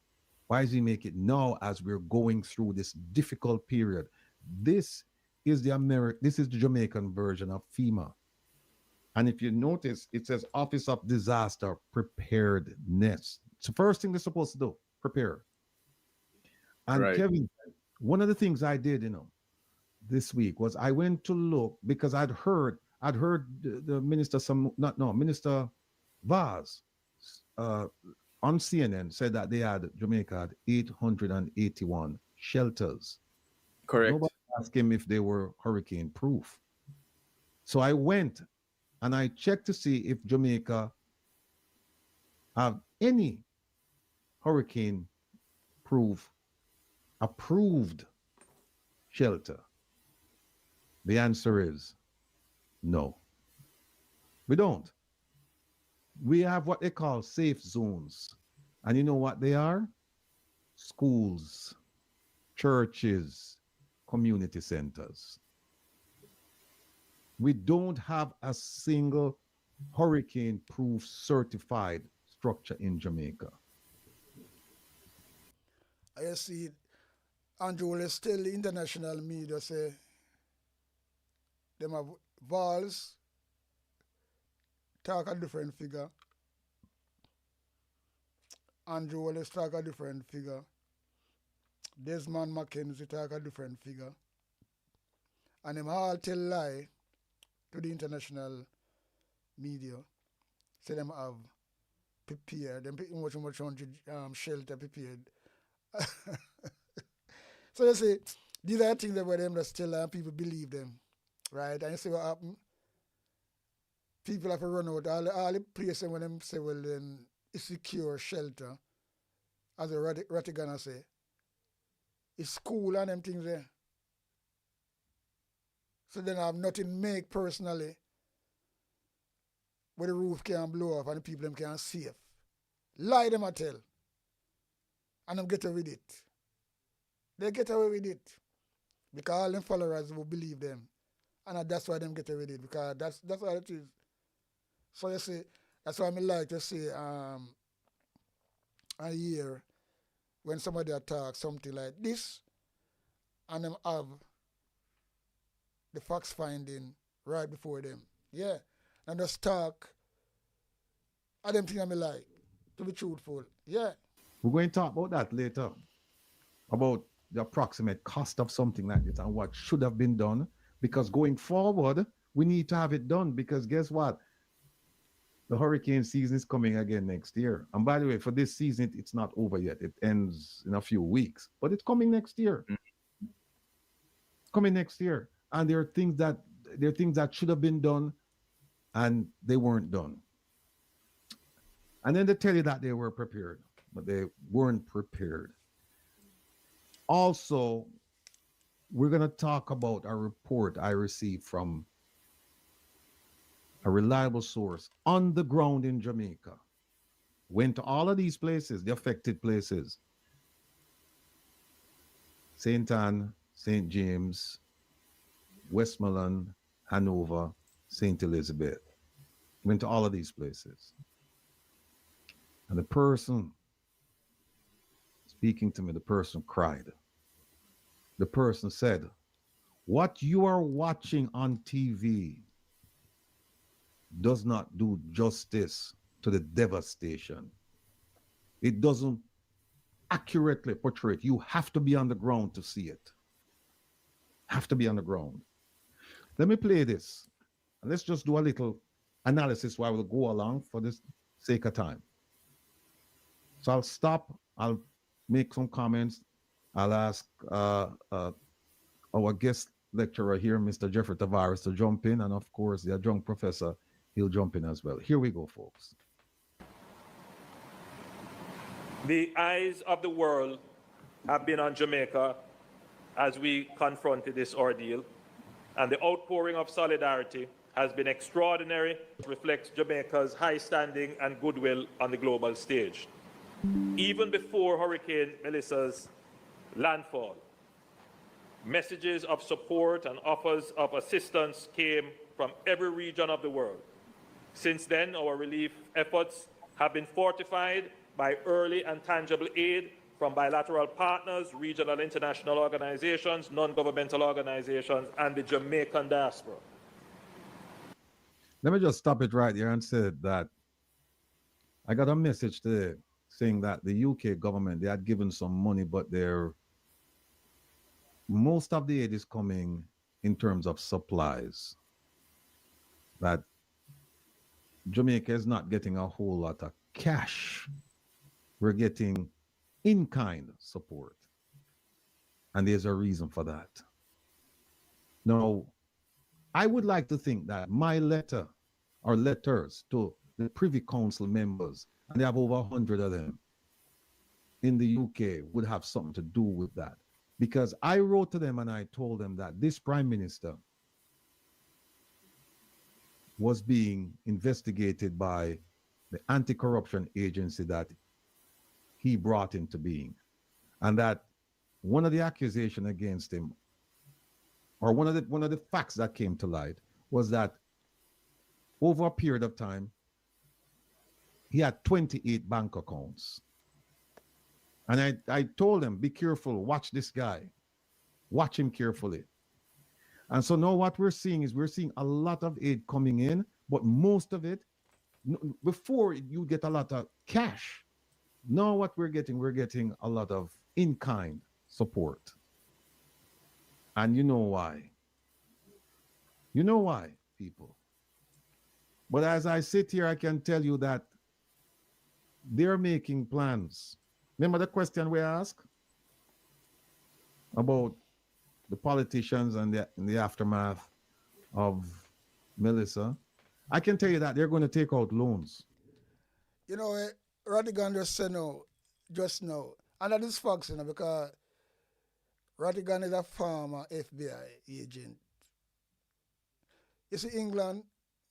Why does he make it now as we're going through this difficult period? This is the Jamaican version of FEMA. And if you notice, it says Office of Disaster Preparedness. It's the first thing they're supposed to do, prepare. And right. Kevin, one of the things I did, this week was I went to look because I'd heard the minister, Minister Vaz on CNN said that Jamaica had 881 shelters. Correct. Nobody asked him if they were hurricane proof. So I went and I checked to see if Jamaica have any hurricane proof approved shelter. The answer is no. We don't. We have what they call safe zones. And you know what they are? Schools, churches, community centers. We don't have a single hurricane-proof certified structure in Jamaica. I see Andrew will still international media say them have Vals talk a different figure. Andrew will talk a different figure. Desmond Mackenzie talk a different figure. And them all tell lie to the international media. Say them have prepared, them much shelter prepared. So you see, these are things that were them that still and people believe them. Right? And you see what happened? People have to run out all the places when them say, well then it's secure shelter, as a rattigan say. It's school and them things there. So then I have nothing make personally where the roof can blow off and the people them can safe. Lie them I tell. And them get away with it. They get away with it. Because all them followers will believe them. And that's why them get away with it. Because that's what it is. So you see, that's why I like to say a year when somebody attacks something like this and them have the facts finding right before them. Yeah. And just talk. I don't think I like, to be truthful. Yeah. We're going to talk about that later, about the approximate cost of something like this and what should have been done. Because going forward, we need to have it done. Because guess what? The hurricane season is coming again next year. And by the way, for this season, it's not over yet. It ends in a few weeks. But it's coming next year. Coming next year. And there are things that should have been done and they weren't done. And then they tell you that they were prepared, but they weren't prepared. Also, we're going to talk about a report I received from a reliable source on the ground in Jamaica. Went to all of these places, the affected places. St. Anne, St. James, Westmoreland, Hanover, St. Elizabeth. Went to all of these places. And the person speaking to me, the person cried. The person said, what you are watching on TV does not do justice to the devastation. It doesn't accurately portray it. You have to be on the ground to see it. Have to be on the ground. Let me play this. And let's just do a little analysis while we'll go along for the sake of time. So I'll stop. I'll make some comments. I'll ask our guest lecturer here, Mr. Jeffrey Tavares, to jump in. And of course, the adjunct professor, he'll jump in as well. Here we go, folks. The eyes of the world have been on Jamaica as we confronted this ordeal, and the outpouring of solidarity has been extraordinary. It reflects Jamaica's high standing and goodwill on the global stage. Even before Hurricane Melissa's landfall, messages of support and offers of assistance came from every region of the world. Since then, our relief efforts have been fortified by early and tangible aid from bilateral partners, regional international organizations, non-governmental organizations, and the Jamaican diaspora. Let me just stop it right there and say that I got a message today saying that the UK government, they had given some money, but most of the aid is coming in terms of supplies. That Jamaica is not getting a whole lot of cash. We're getting in-kind support. And there's a reason for that. Now, I would like to think that my letter or letters to the Privy Council members, and they have over 100 of them in the UK, would have something to do with that. Because I wrote to them and I told them that this Prime Minister was being investigated by the anti-corruption agency that he brought into being. And that one of the accusations against him, or one of the facts that came to light, was that over a period of time, he had 28 bank accounts. And I told him, be careful, watch this guy. Watch him carefully. And so now what we're seeing is we're seeing a lot of aid coming in, but most of it, before you get a lot of cash. Now what we're getting a lot of in-kind support. And you know why. You know why, people. But as I sit here, I can tell you that they're making plans. Remember the question we asked about the politicians and in the aftermath of Melissa? I can tell you that they're going to take out loans. You know, Rattigan just said no, just now. And that is facts, because Rattigan is a former FBI agent. You see, England,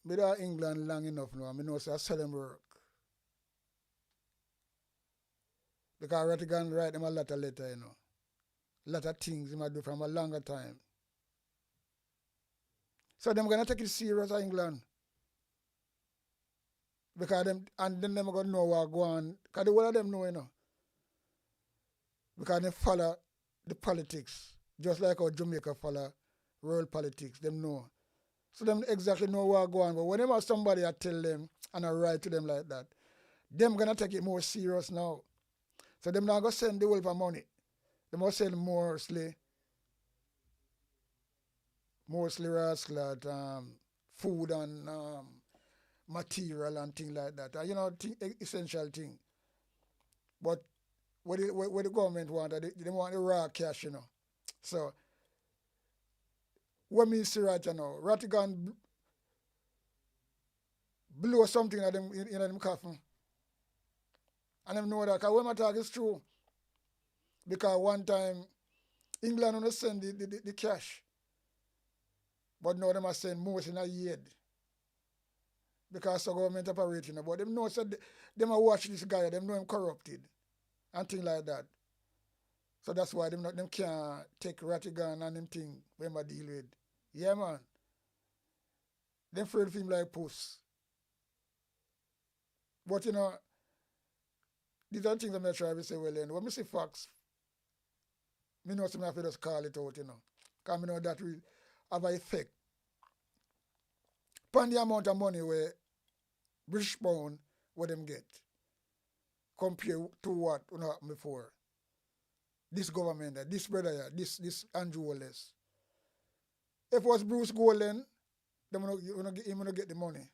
me there England long enough now, I know say I sell them work. Because Rattigan write them a lot of letter, A lot of things he might do from a longer time. So them gonna take it serious at England. Because them, and then them gonna know what go on. Because the whole of them know, Because they follow the politics. Just like how Jamaica follow world politics. Them know. So them exactly know what go on. But whenever somebody I tell them and I write to them like that, them gonna take it more serious now. So them not gonna send the whole of money. They must send mostly rascal food and material and things like that. Essential thing. But what the government want, they want the raw cash, So what me see right now, Rattigan blow something at them in them coffin. And them know that, because what my talk is true. Because one time, England only send the cash. But now they must send most in a year. Because the government operating. But them know, so them watch this guy, them know him corrupted. And things like that. So that's why them can't take Rattigan and them thing when I deal with. Yeah, man. Them afraid of him like puss. But these are things I'm not trying to say, well, when I see facts, I know something I have to just call it out, Because I know that will have an effect. Upon the amount of money where British pound, what them get, compared to what happened before. This government, this brother, this anju holness. If it was Bruce Golden, then him gonna get the money.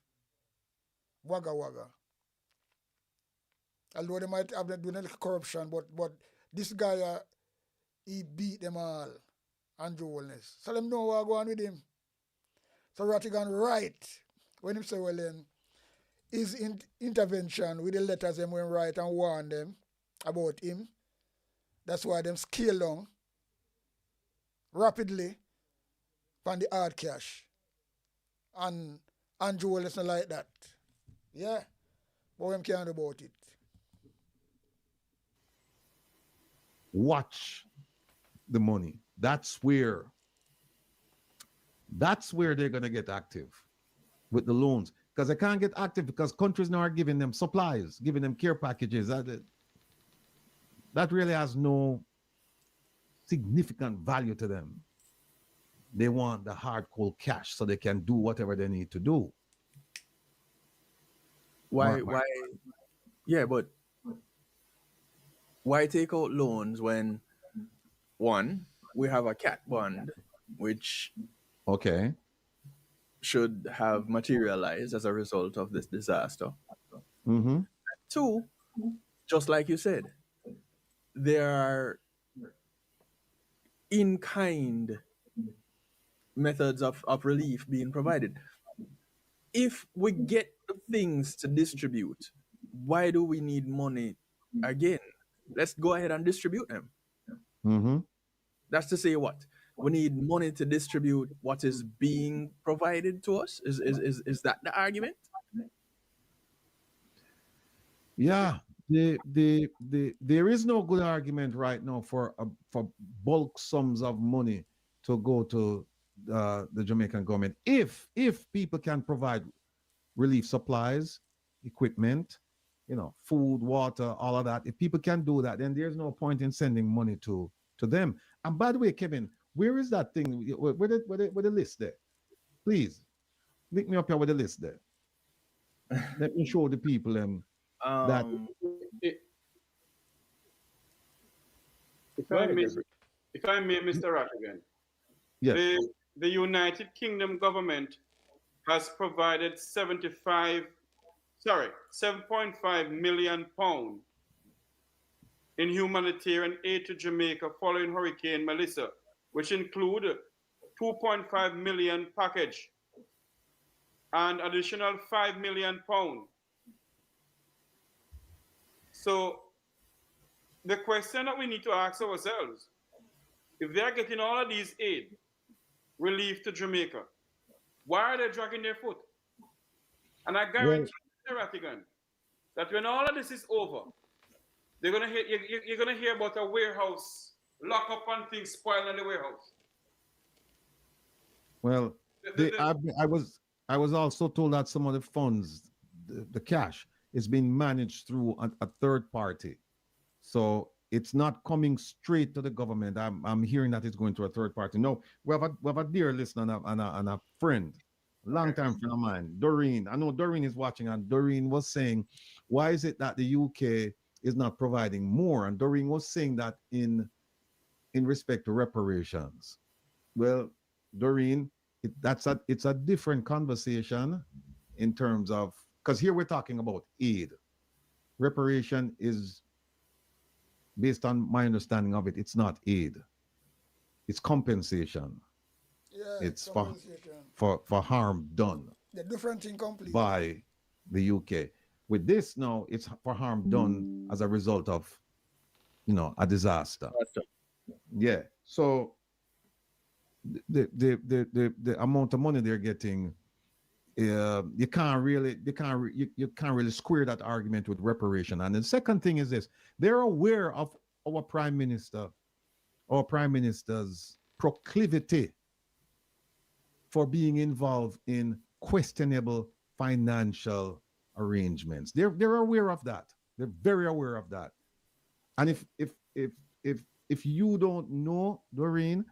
Wagga wagga. Although they might have been doing corruption, but this guy, he beat them all. Anju holness. So them know what go on with him. So Rattigan right when him say, well then, his intervention with the letters them when write and warn them about him. That's why them scale down rapidly from the hard cash. And Anju holness not like that. Yeah. But we can't do about it. Watch the money. That's where they're going to get active with the loans. Because they can't get active because countries now are giving them supplies, giving them care packages. That really has no significant value to them. They want the hard cold cash so they can do whatever they need to do. Why? Yeah, but why take out loans when, one, we have a cat bond, which should have materialized as a result of this disaster. Mm-hmm. Two, just like you said, there are in-kind methods of relief being provided. If we get the things to distribute, why do we need money again? Let's go ahead and distribute them. Mm-hmm. That's to say what? We need money to distribute what is being provided to us? Is that the argument? Yeah. There is no good argument right now for bulk sums of money to go to the Jamaican government. If people can provide relief supplies, equipment, food, water, all of that. If people can do that, then there's no point in sending money to them. And by the way, Kevin, where is that thing? Where the list there? Please, link me up here with the list there. Let me show the people that. If I may, If I may, Mr. Rattigan, Yes. the United Kingdom government has provided 7.5 million pounds in humanitarian aid to Jamaica following Hurricane Melissa, which include 2.5 million package and additional 5 million pounds. So the question that we need to ask ourselves, if they are getting all of these aid relief to Jamaica, why are they dragging their foot? And I guarantee you, Mr. Rattigan, that when all of this is over, you're gonna hear about a warehouse lock up and things spoiled in the warehouse. Well, I was also told that some of the funds, the cash, is being managed through a third party. So it's not coming straight to the government. I'm hearing that it's going to a third party. No, we have a dear listener and a friend, long-time friend of mine, Doreen. I know Doreen is watching, and Doreen was saying, why is it that the UK is not providing more? And Doreen was saying that in respect to reparations. Well, Doreen, it's a different conversation in terms of, because here we're talking about aid. Reparation is, based on my understanding of it, it's not aid. It's compensation. Yeah, it's compensation. for harm done. The different thing completely. By the UK. With this now, it's for harm done as a result of, a disaster. Yeah. So the amount of money they're getting, you can't really square that argument with reparation. And the second thing is this: they're aware of our prime minister's proclivity for being involved in questionable financial arrangements. They're aware of that. They're very aware of that. And if you don't know, Doreen,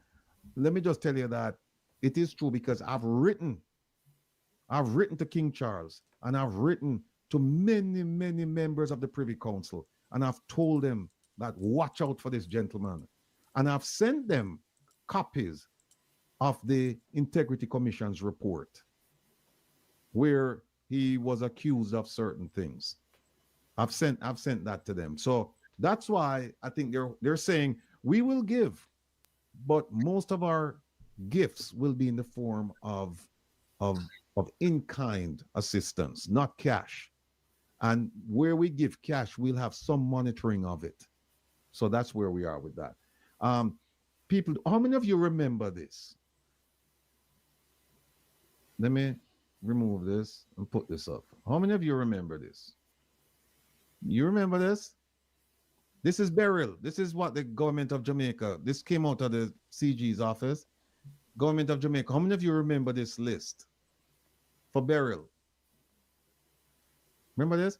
let me just tell you that it is true, because I've written to King Charles, and I've written to many members of the Privy Council, and I've told them that watch out for this gentleman, and I've sent them copies of the Integrity Commission's report where he was accused of certain things. I've sent that to them. So that's why I think they're saying we will give, but most of our gifts will be in the form of in-kind assistance, not cash. And where we give cash, we'll have some monitoring of it. So that's where we are with that. People, how many of you remember this? Let me remove this and put this up. How many of you remember this? You remember this? This is burial. This is what the government of Jamaica, this came out of the CG's office. Government of Jamaica, how many of you remember this list for burial? Remember this?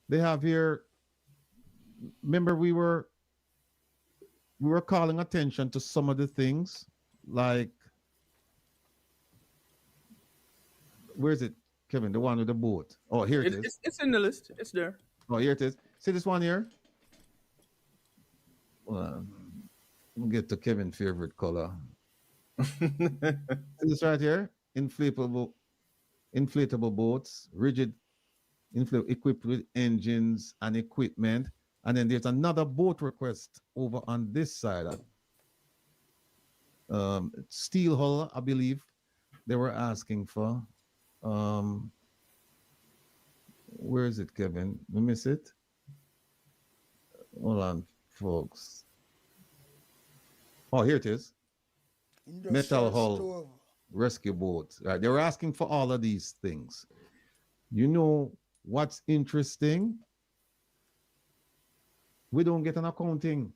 They have here, remember we were calling attention to some of the things, like, where is it, Kevin? The one with the boat. Oh, here it is. It's in the list. It's there. Oh, here it is. See this one here? Well, we'll get to Kevin's favorite color. See this right here? Inflatable boats, rigid, equipped with engines and equipment. And then there's another boat request over on this side. Steel hull, I believe they were asking for. Where is it, Kevin? We miss it? Hold on, folks. Oh, here it is. Metal hull rescue boat. Right, they were asking for all of these things. You know what's interesting? We don't get an accounting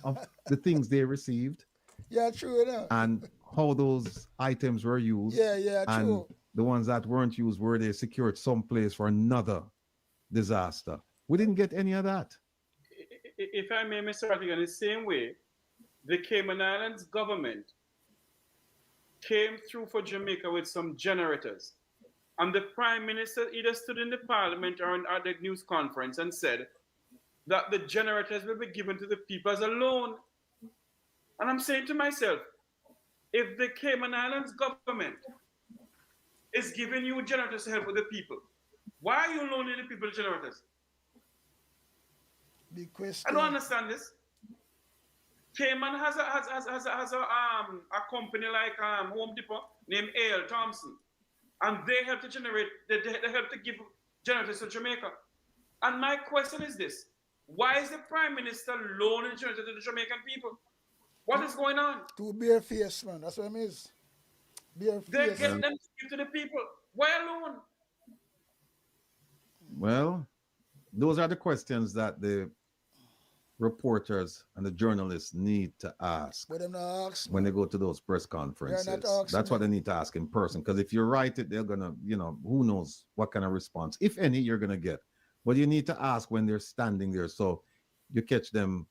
of the things they received. Yeah, true enough. And how those items were used. Yeah, and true. The ones that weren't used, were they secured someplace for another disaster? We didn't get any of that. If I may, Mr. Rattigan, in the same way, the Cayman Islands government came through for Jamaica with some generators. And the Prime Minister either stood in the Parliament or at the news conference and said that the generators will be given to the people as a loan. And I'm saying to myself, if the Cayman Islands government is giving you generators to help with the people, why are you loaning the people generators? Big I question. don't understand this. Cayman has a company like Home Depot named A.L. Thompson, and they help to generate, they help to give generators to Jamaica. And my question is this: why is the Prime Minister loaning generators to the Jamaican people? What is going on? Too bare face, man. That's what it is. Bare They face. get them to give to the people. Why alone? Well, those are the questions that the reporters and the journalists need to ask But them not ask, when man. they go to those press conferences. asking That's what they them. need to ask in person. Because if you write it, they're gonna, who knows what kind of response, if any, you're gonna get. But you need to ask when they're standing there, so you catch them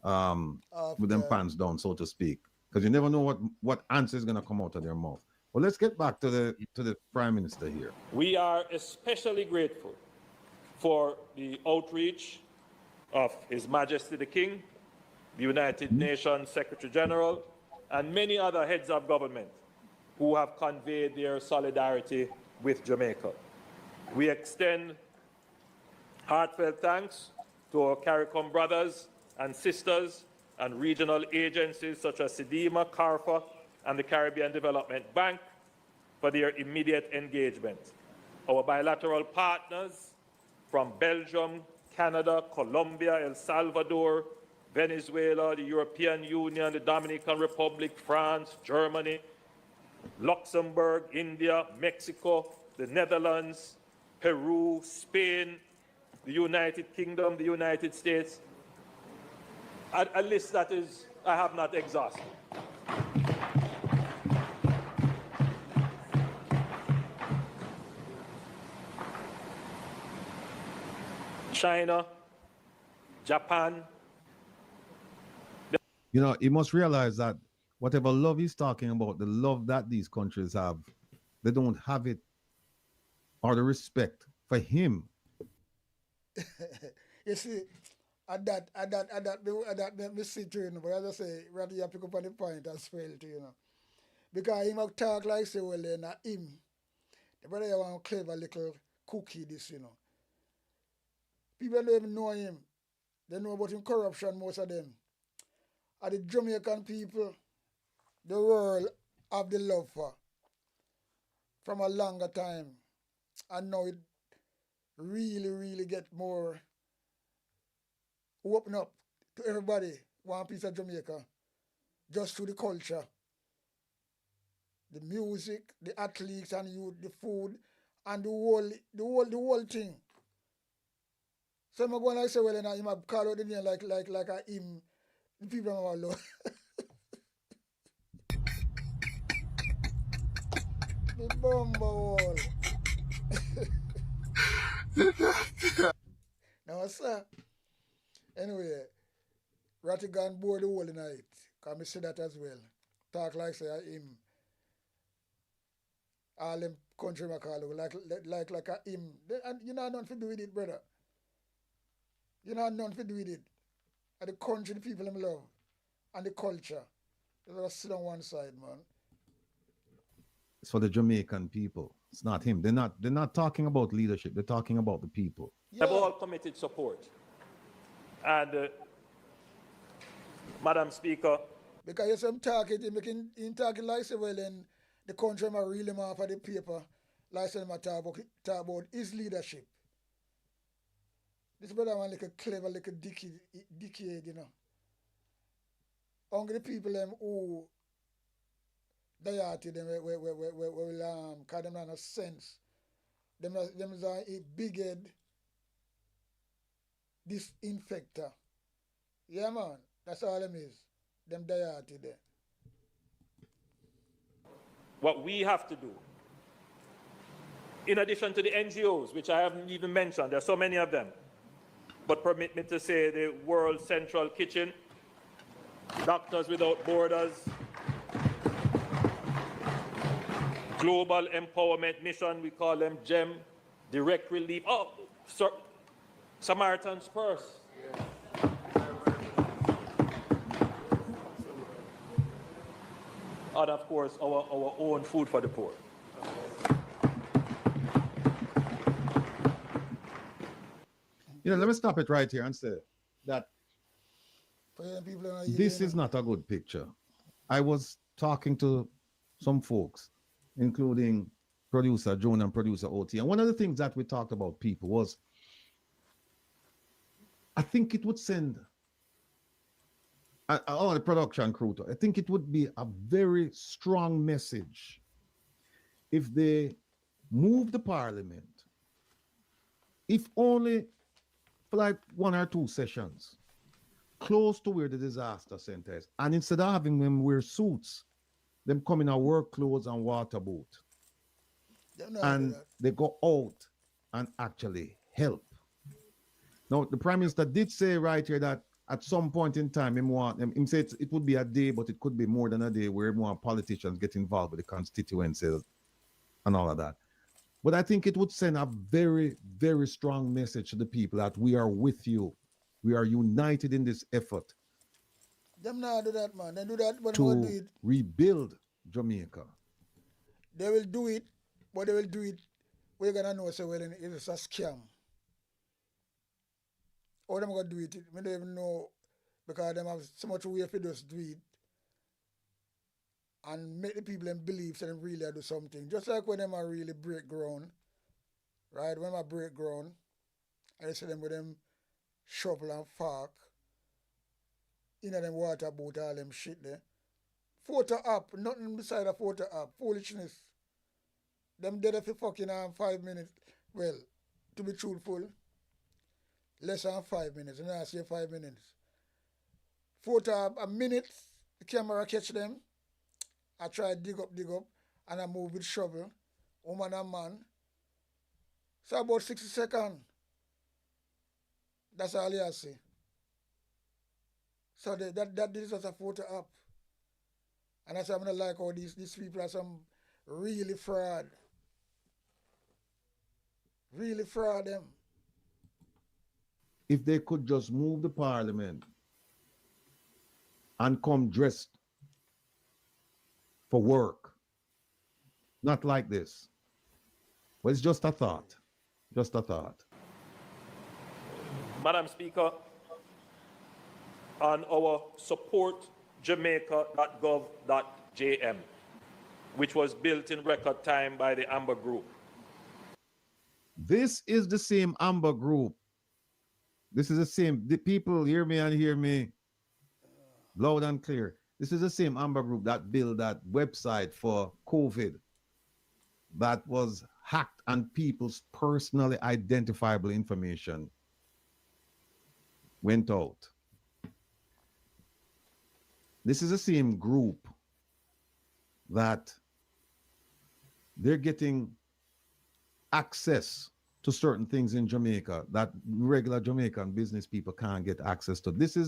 with them pants down, so to speak. Because you never know what answer is gonna come out of their mouth. Well, let's get back to the Prime Minister here. We are especially grateful for the outreach of His Majesty the King, the United Nations Secretary General, and many other heads of government who have conveyed their solidarity with Jamaica. We extend heartfelt thanks to our CARICOM brothers and sisters and regional agencies such as SEDIMA, CARFA, and the Caribbean Development Bank for their immediate engagement. Our bilateral partners from Belgium, Canada, Colombia, El Salvador, Venezuela, the European Union, the Dominican Republic, France, Germany, Luxembourg, India, Mexico, the Netherlands, Peru, Spain, the United Kingdom, the United States. A list that is, I have not exhausted. China, Japan. You must realize that whatever love he's talking about, the love that these countries have, they don't have it, or the respect for him. You see, at that me see too, but as I say, rather you pick up on the point as well too, Because him have talk like say, well then him. The brother you want clever little cookie this, People don't even know him. They know about him corruption, most of them. And the Jamaican people, the world have the love for from a longer time. And now it really get more open up to everybody. One piece of Jamaica. Just through the culture. The music, the athletes and youth, the food, and the whole thing. So I'm going to say, well, you might call out the name like a him. The people are love. The bumble. Now, sir. Anyway, rattigan board the whole night. Can me say that as well. Talk like say him. All them country I call like a him. And you know nothing to do with it, brother. You know nothing to do with it. And the country, the people them love. And the culture. They just sit on one side, man. It's for the Jamaican people. It's not him. They're not talking about leadership. They're talking about the people. Yeah. Have all committed support. And Madam Speaker. Because yes, I'm talking, him talking like say, well then the country might reel him off of the paper, like say talk about his leadership. This brother one like a clever, like a dickhead, Only the people them who diety them will cause them not no sense. Them is a big head disinfector. Yeah man, that's all them is. Them diety there. What we have to do, in addition to the NGOs, which I haven't even mentioned, there are so many of them, but permit me to say the World Central Kitchen, Doctors Without Borders, Global Empowerment Mission, we call them GEM, Direct Relief, Samaritan's Purse. and of course our own food for the poor. You know, let me stop it right here and say that this is not a good picture. I was talking to some folks, including producer Joan and producer OT, and one of the things that we talked about, people, was I think it would send all the production crew to, I think it would be a very strong message if they move the parliament, if only for like 1 or 2 sessions, close to where the disaster center is. And instead of having them wear suits, them come in a work clothes and water boot. And they go out and actually help. Now, the Prime Minister did say right here that at some point in time, him said it would be a day, but it could be more than a day where more politicians get involved with the constituencies and all of that. But I think it would send a very, very strong message to the people that we are with you. We are united in this effort. Them not do that, man. They do that, but to do it. Rebuild Jamaica. They will do it, but they will do it. We're gonna know so well it's a scam. How them gonna do it? We don't even know because them have so much way for just do it and make the people them believe that they really do something. Just like when them are really break ground, right? When I break ground, I see them with them shovel and fork, in them water boat, all them shit there. Photo up, nothing beside a photo up, foolishness. Them dead for fucking 5 minutes. Well, to be truthful, less than 5 minutes, and I say 5 minutes. Photo up a minute, the camera catch them. I try dig up, and I move with shovel, woman and man. So about 60 seconds. That's all I see. So that is just a photo up. And that's why I'm not like how these people are some really fraud. Really fraud them. If they could just move the parliament and come dressed for work, not like this. But it's just a thought. Just a thought. Madam Speaker, on our supportjamaica.gov.jm, which was built in record time by the Amber Group. This is the same Amber Group. This is the same. The people hear me and hear me loud and clear. This is the same Amber Group that built that website for COVID that was hacked and people's personally identifiable information went out. This is the same group that they're getting access to certain things in Jamaica that regular Jamaican business people can't get access to. This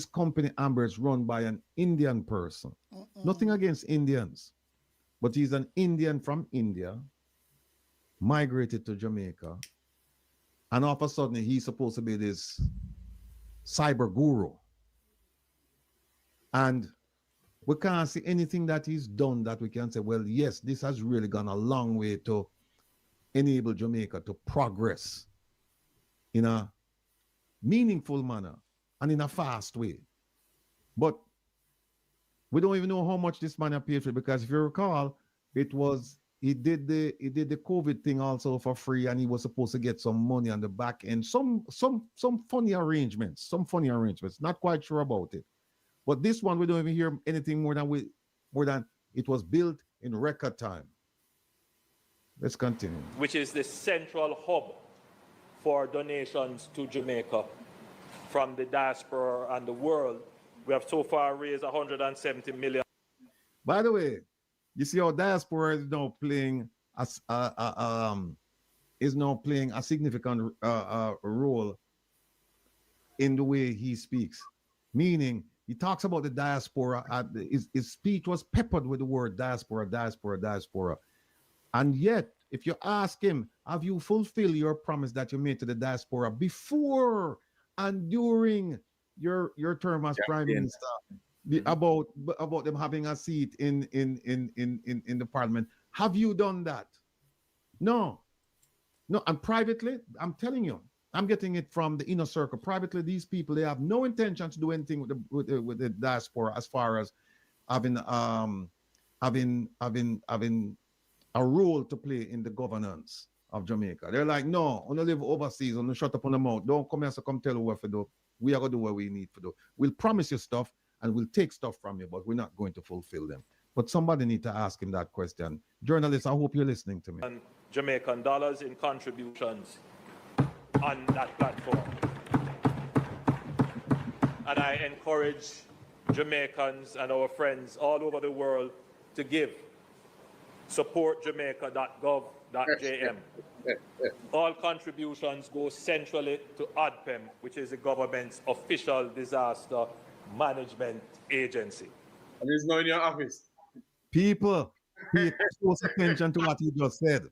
company, Amber, is run by an Indian person. Nothing against Indians, but he's an Indian from India, migrated to Jamaica, and all of a sudden he's supposed to be this cyber guru. And we can't see anything that he's done that we can say, well, yes, this has really gone a long way to enable Jamaica to progress in a meaningful manner and in a fast way. But we don't even know how much this man paid for it, because if you recall, it was he did the COVID thing also for free, and he was supposed to get some money on the back end. Some funny arrangements, not quite sure about it. But this one, we don't even hear anything more than it was built in record time. Let's continue. Which is the central hub for donations to Jamaica from the diaspora and the world. We have so far raised 170 million. By the way, you see how diaspora is now playing a significant role in the way he speaks. Meaning, he talks about the diaspora. His speech was peppered with the word diaspora. And yet, if you ask him, have you fulfilled your promise that you made to the diaspora before and during your term as Prime Minister? about them having a seat in the parliament. Have you done that? No. No, and privately, I'm telling you, I'm getting it from the inner circle. Privately, these people, they have no intention to do anything with the diaspora as far as having a role to play in the governance of Jamaica. They're like, no, only live overseas, only shut up on the mouth. Don't come here to come tell us what to do. We are going to do what we need to do. We'll promise you stuff and we'll take stuff from you, but we're not going to fulfill them. But somebody need to ask him that question. Journalists, I hope you're listening to me. And Jamaican dollars in contributions on that platform. And I encourage Jamaicans and our friends all over the world to give. Support jamaica.gov.jm. All contributions go centrally to ODPEM, which is the government's official disaster management agency. And it's not in your office. People, pay close attention to what he just said,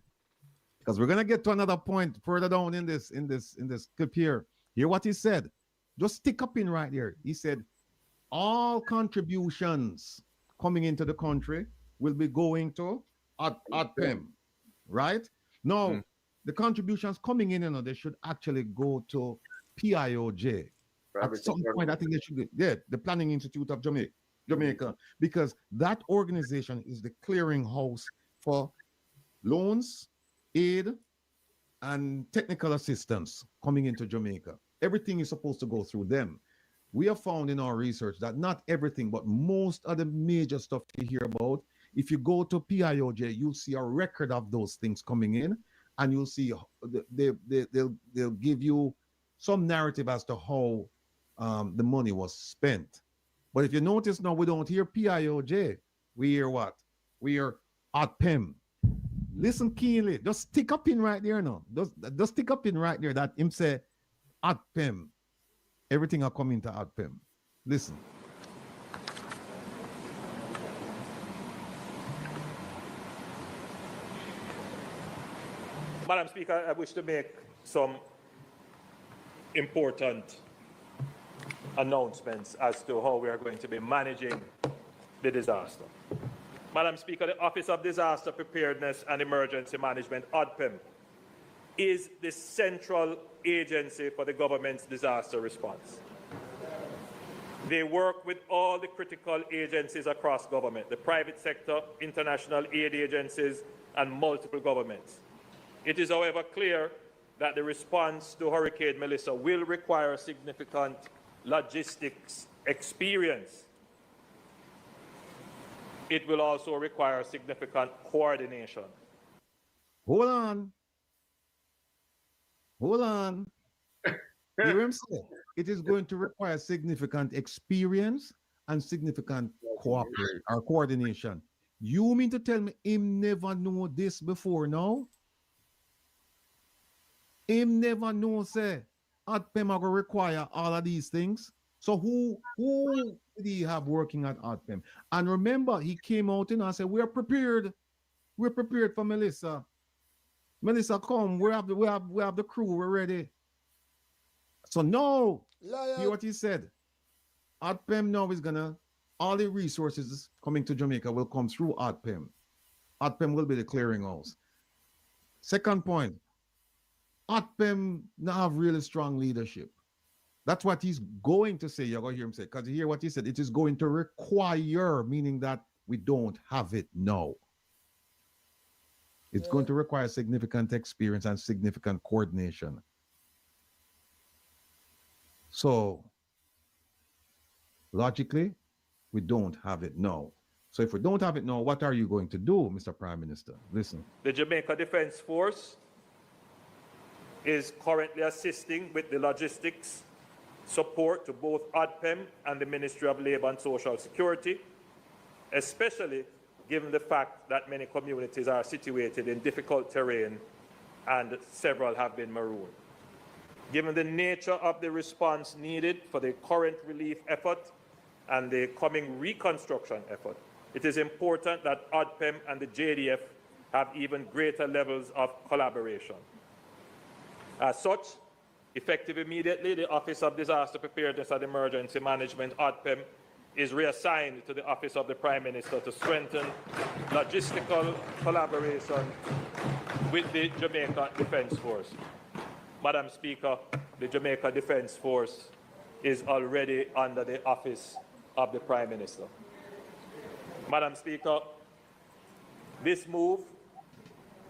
because we're gonna get to another point further down in this clip here. Hear what he said. Just stick up in right there. He said, all contributions coming into the country will be going to ODPEM, right? Now, the contributions coming in, they should actually go to PIOJ. At some point, I think they should, the Planning Institute of Jamaica, because that organization is the clearinghouse for loans, aid, and technical assistance coming into Jamaica. Everything is supposed to go through them. We have found in our research that not everything, but most of the major stuff you hear about, if you go to PIOJ, you'll see a record of those things coming in, and you'll see they'll give you some narrative as to how the money was spent. But if you notice now, we don't hear PIOJ. We hear what? We hear ODPEM. Listen keenly. Just stick up in right there now. Just stick up in right there that him say ODPEM. Everything are coming to ODPEM. Listen. Madam Speaker, I wish to make some important announcements as to how we are going to be managing the disaster. Madam Speaker, the Office of Disaster Preparedness and Emergency Management, ODPEM, is the central agency for the government's disaster response. They work with all the critical agencies across government, the private sector, international aid agencies, and multiple governments. It is, however, clear that the response to Hurricane Melissa will require significant logistics experience. It will also require significant coordination. Hold on. Hold on. Hear him say, it is going to require significant experience and significant cooperation or coordination. You mean to tell me him never know this before now? Him never know, say, ODPEM are going to require all of these things. So who did he have working at ODPEM? And remember, he came out and said, we're prepared. We're prepared for Melissa. Melissa, come. We have the crew. We're ready. So no, hear what he said. ODPEM now is gonna, all the resources coming to Jamaica will come through ODPEM. ODPEM will be the clearinghouse. Second point, ODPEM now have really strong leadership. That's what he's going to say. You're going to hear him say, because you hear what he said. It is going to require, meaning that we don't have it now. It's going to require significant experience and significant coordination. So, logically, we don't have it now. So if we don't have it now, what are you going to do, Mr. Prime Minister? Listen. The Jamaica Defense Force is currently assisting with the logistics support to both ODPEM and the Ministry of Labour and Social Security, especially given the fact that many communities are situated in difficult terrain and several have been marooned. Given the nature of the response needed for the current relief effort and the coming reconstruction effort, it is important that ODPEM and the JDF have even greater levels of collaboration. As such, effective immediately, the Office of Disaster Preparedness and Emergency Management, ODPEM, is reassigned to the Office of the Prime Minister to strengthen logistical collaboration with the Jamaica Defence Force. Madam Speaker, the Jamaica Defence Force is already under the Office of the Prime Minister. Madam Speaker, this move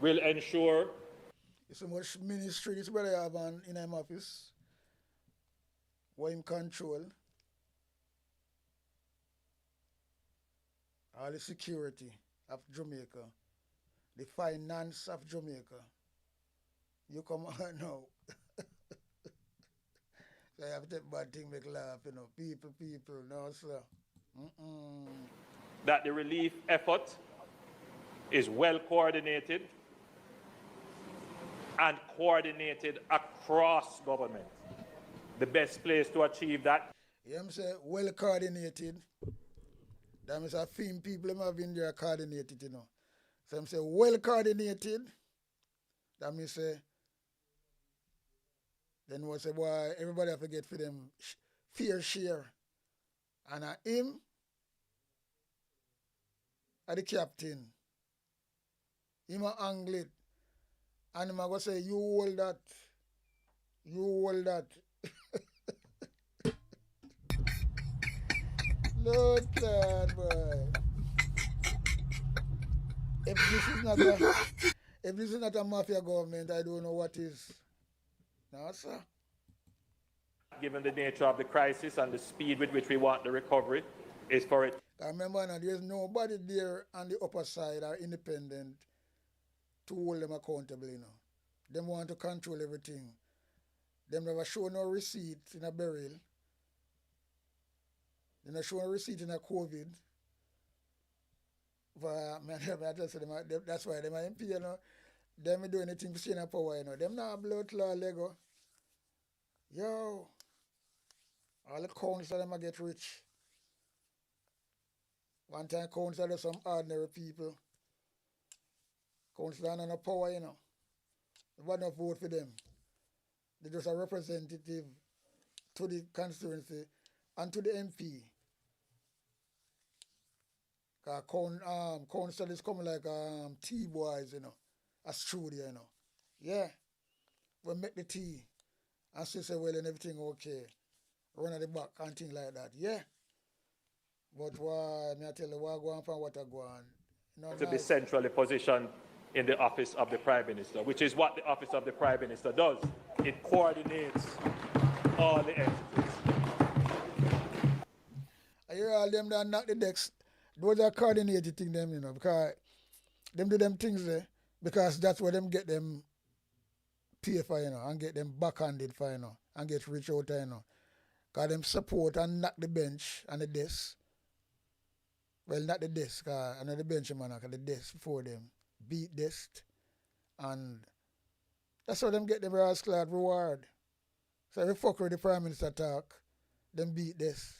will ensure so much ministry this brother have in his office, what him control, all the security of Jamaica, the finance of Jamaica. You come on now. So I have to take bad thing make laugh, you know. People, no sir. that the relief effort is well coordinated and coordinated across government. The best place to achieve that. Yeah, I'm saying well coordinated. That means I think people have been there coordinated, you know. So I'm saying well coordinated. That means say then we say boy everybody have to get for them fair share. And him the captain. Him a angle it. And him a go say, you hold that. You hold that. Lord God, boy. If this is not a mafia government, I don't know what is. No, sir. Given the nature of the crisis and the speed with which we want the recovery, is for it. I remember now, there's nobody there on the upper side or independent to hold them accountable, you know. Them want to control everything. Them never show no receipt in a burial. They never show no receipt in a COVID. That's why them are MP, you know. Them do anything to stay in power, you know. Them not blood law Lego. Yo, all the council them get rich. One time council are some ordinary people. Council are not no power, you know. They want to vote for them. They're just a representative to the constituency and to the MP. Council is coming like tea-boys, you know. A studio, you know. Yeah. We make the tea. And she say, well, and everything okay. Run at the back and things like that. Yeah. But why, I tell you, why go on from what I go on. You know, to be centrally positioned in the Office of the Prime Minister, which is what the Office of the Prime Minister does. It coordinates all the entities. I hear all them that knock the decks. Those are coordinated things, them, you know, because them do them things there, because that's where them get them pay for, you know, and get them backhanded for, you know, and get rich out there, you know. Because them support and knock the bench and the desk. Well, not the desk, I know the bench man, because the desk before them beat desk. And that's how them get them rascal reward. So every fucker with the Prime Minister talk, them beat desk.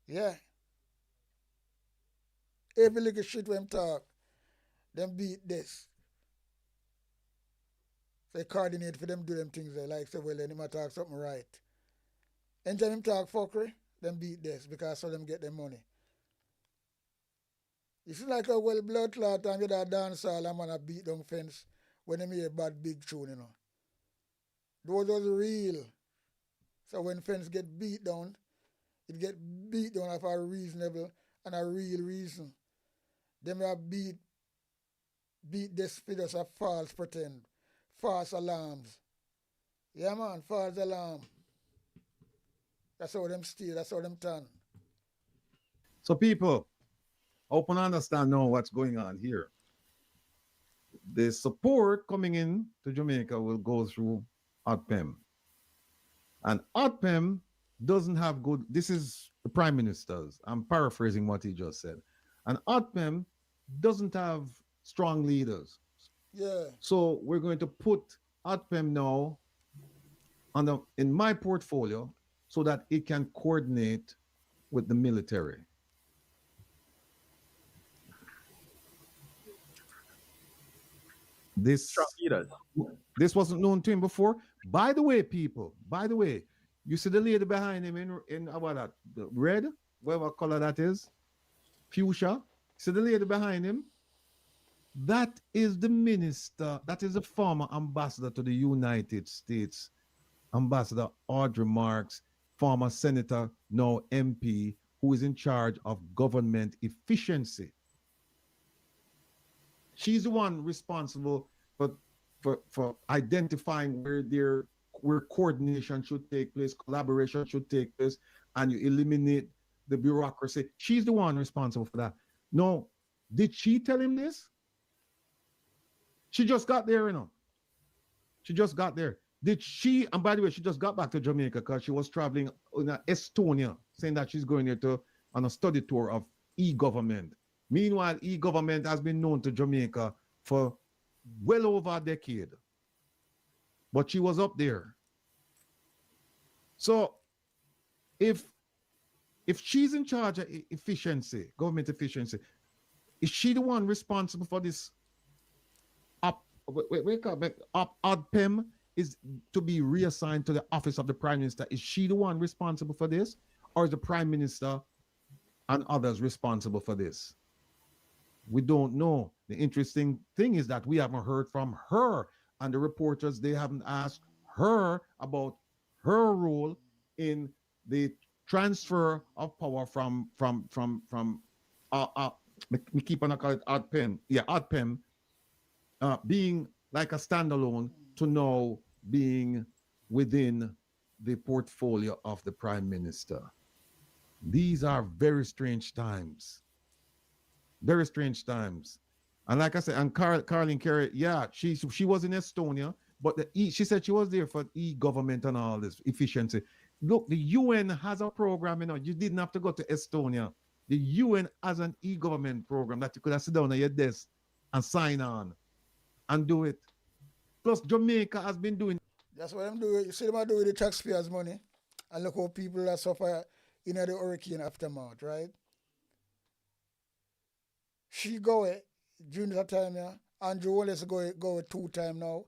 Yeah. Every little shit when talk, them beat this. So they coordinate for them do them things there. Like say, well, then him talk something right. Anytime him talk fuckery, them beat this because so them get their money. It's like a well blood clot and you that dance all and man a beat down fence when them hear bad big tune, you know. Those was real. So when fence get beat down, it get beat down for a reasonable and a real reason. Them have beat this for just a false pretend. False alarms. Yeah man, false alarm. That's how them steal, that's how them turn. So people, open understand now what's going on here. The support coming in to Jamaica will go through OTPEM. And OTPEM doesn't have good, this is the Prime Minister's, I'm paraphrasing what he just said. And OTPEM doesn't have strong leaders. Yeah. So we're going to put OTPEM now in my portfolio so that it can coordinate with the military. This wasn't known to him before. By the way, people, You see the lady behind him in what that? The red? Whatever color that is? Fuchsia. See the lady behind him? That is the minister, that is the former ambassador to the United States, Ambassador Audrey Marks, former senator, now MP, who is in charge of government efficiency. She's the one responsible for identifying where coordination should take place, collaboration should take place, and you eliminate the bureaucracy. She's the one responsible for that. No, did she tell him this? She just got there, you know. She just got there. Did she, and by the way, she just got back to Jamaica because she was traveling in Estonia, saying that she's going there on a study tour of e-government. Meanwhile, e-government has been known to Jamaica for well over a decade. But she was up there. So if she's in charge of efficiency, government efficiency, is she the one responsible for this ODPEM is to be reassigned to the office of the Prime Minister? Is she the one responsible for this? Or is the Prime Minister and others responsible for this? We don't know. The interesting thing is that we haven't heard from her, and the reporters, they haven't asked her about her role in the transfer of power from we keep on calling it ODPEM. Yeah, ODPEM. Being like a standalone to now being within the portfolio of the Prime Minister. These are very strange times. Very strange times. And like I said, and Caroline Carey, yeah, she was in Estonia, but she said she was there for e-government and all this efficiency. Look, the UN has a program, you know, you didn't have to go to Estonia. The UN has an e-government program that you could have sit down at your desk and sign on and do it. Plus, Jamaica has been doing. That's what I'm doing. You see them do with the taxpayers' money, and look how people are suffer in the hurricane aftermath, right? She go during that time, yeah. Anju holness go 2 times now.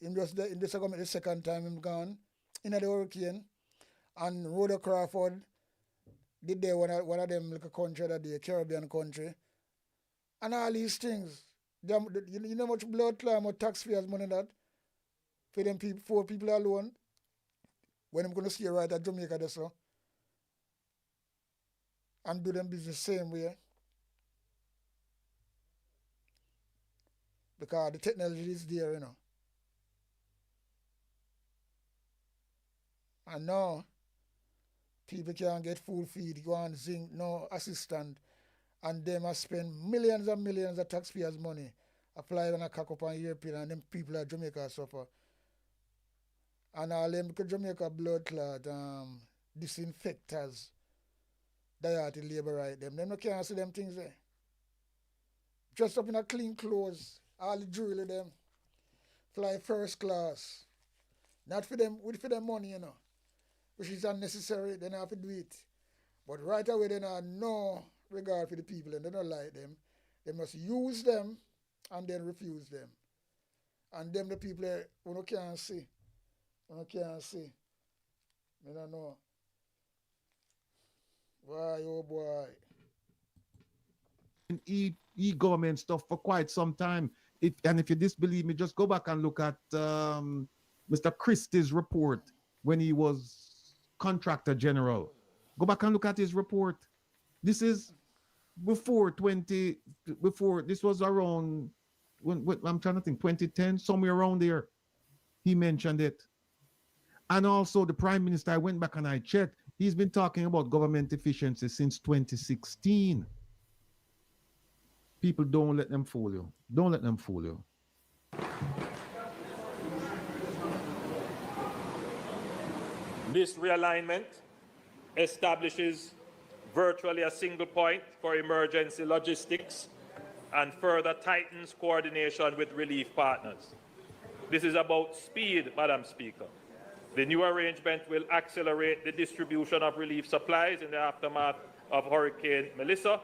In the second time him gone in the hurricane, and Rhoda Crawford did there one of them like a country that the Caribbean country, and all these things. You know how much blood clot, how taxpayers' money that for them people, 4 people alone. When I'm gonna see right at Jamaica, there, so and do them business same way, because the technology is there, you know. And now people can't get full feed, go and zinc, no assistant. And them have spent millions and millions of taxpayers' money apply on a cock up on European, and them people at Jamaica suffer. And all them because Jamaica blood clot, disinfectors, diet labor right them. Them no can't see them things there. Dressed up in a clean clothes, all the jewelry them, fly first class. Not for them, for them money, you know. Which is unnecessary, they don't have to do it. But right away they don't no regard for the people and they don't like them. They must use them and then refuse them. And them the people who can't see. Who can't see. I don't know. Why, oh boy. E-government stuff for quite some time. And if you disbelieve me, just go back and look at Mr. Christie's report when he was contractor general. Go back and look at his report. This is before this was around, when I'm trying to think, 2010, somewhere around there. He mentioned it. And also the Prime Minister, I went back and I checked, he's been talking about government efficiency since 2016. People, don't let them fool you. Don't let them fool you. This realignment establishes virtually a single point for emergency logistics and further tightens coordination with relief partners. This is about speed, Madam Speaker. The new arrangement will accelerate the distribution of relief supplies in the aftermath of Hurricane Melissa,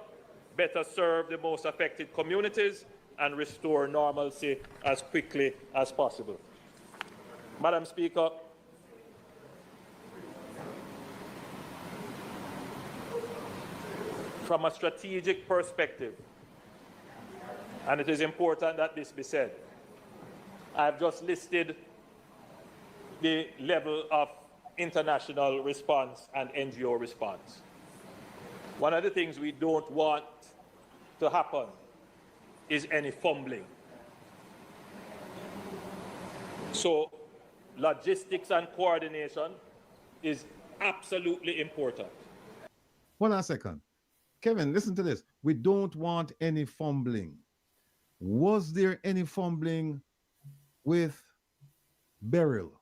better serve the most affected communities, and restore normalcy as quickly as possible. Madam Speaker, from a strategic perspective, and it is important that this be said, I've just listed the level of international response and NGO response. One of the things we don't want to happen is any fumbling. So logistics and coordination is absolutely important. Hold on a second. Kevin, listen to this. We don't want any fumbling. Was there any fumbling with Beryl?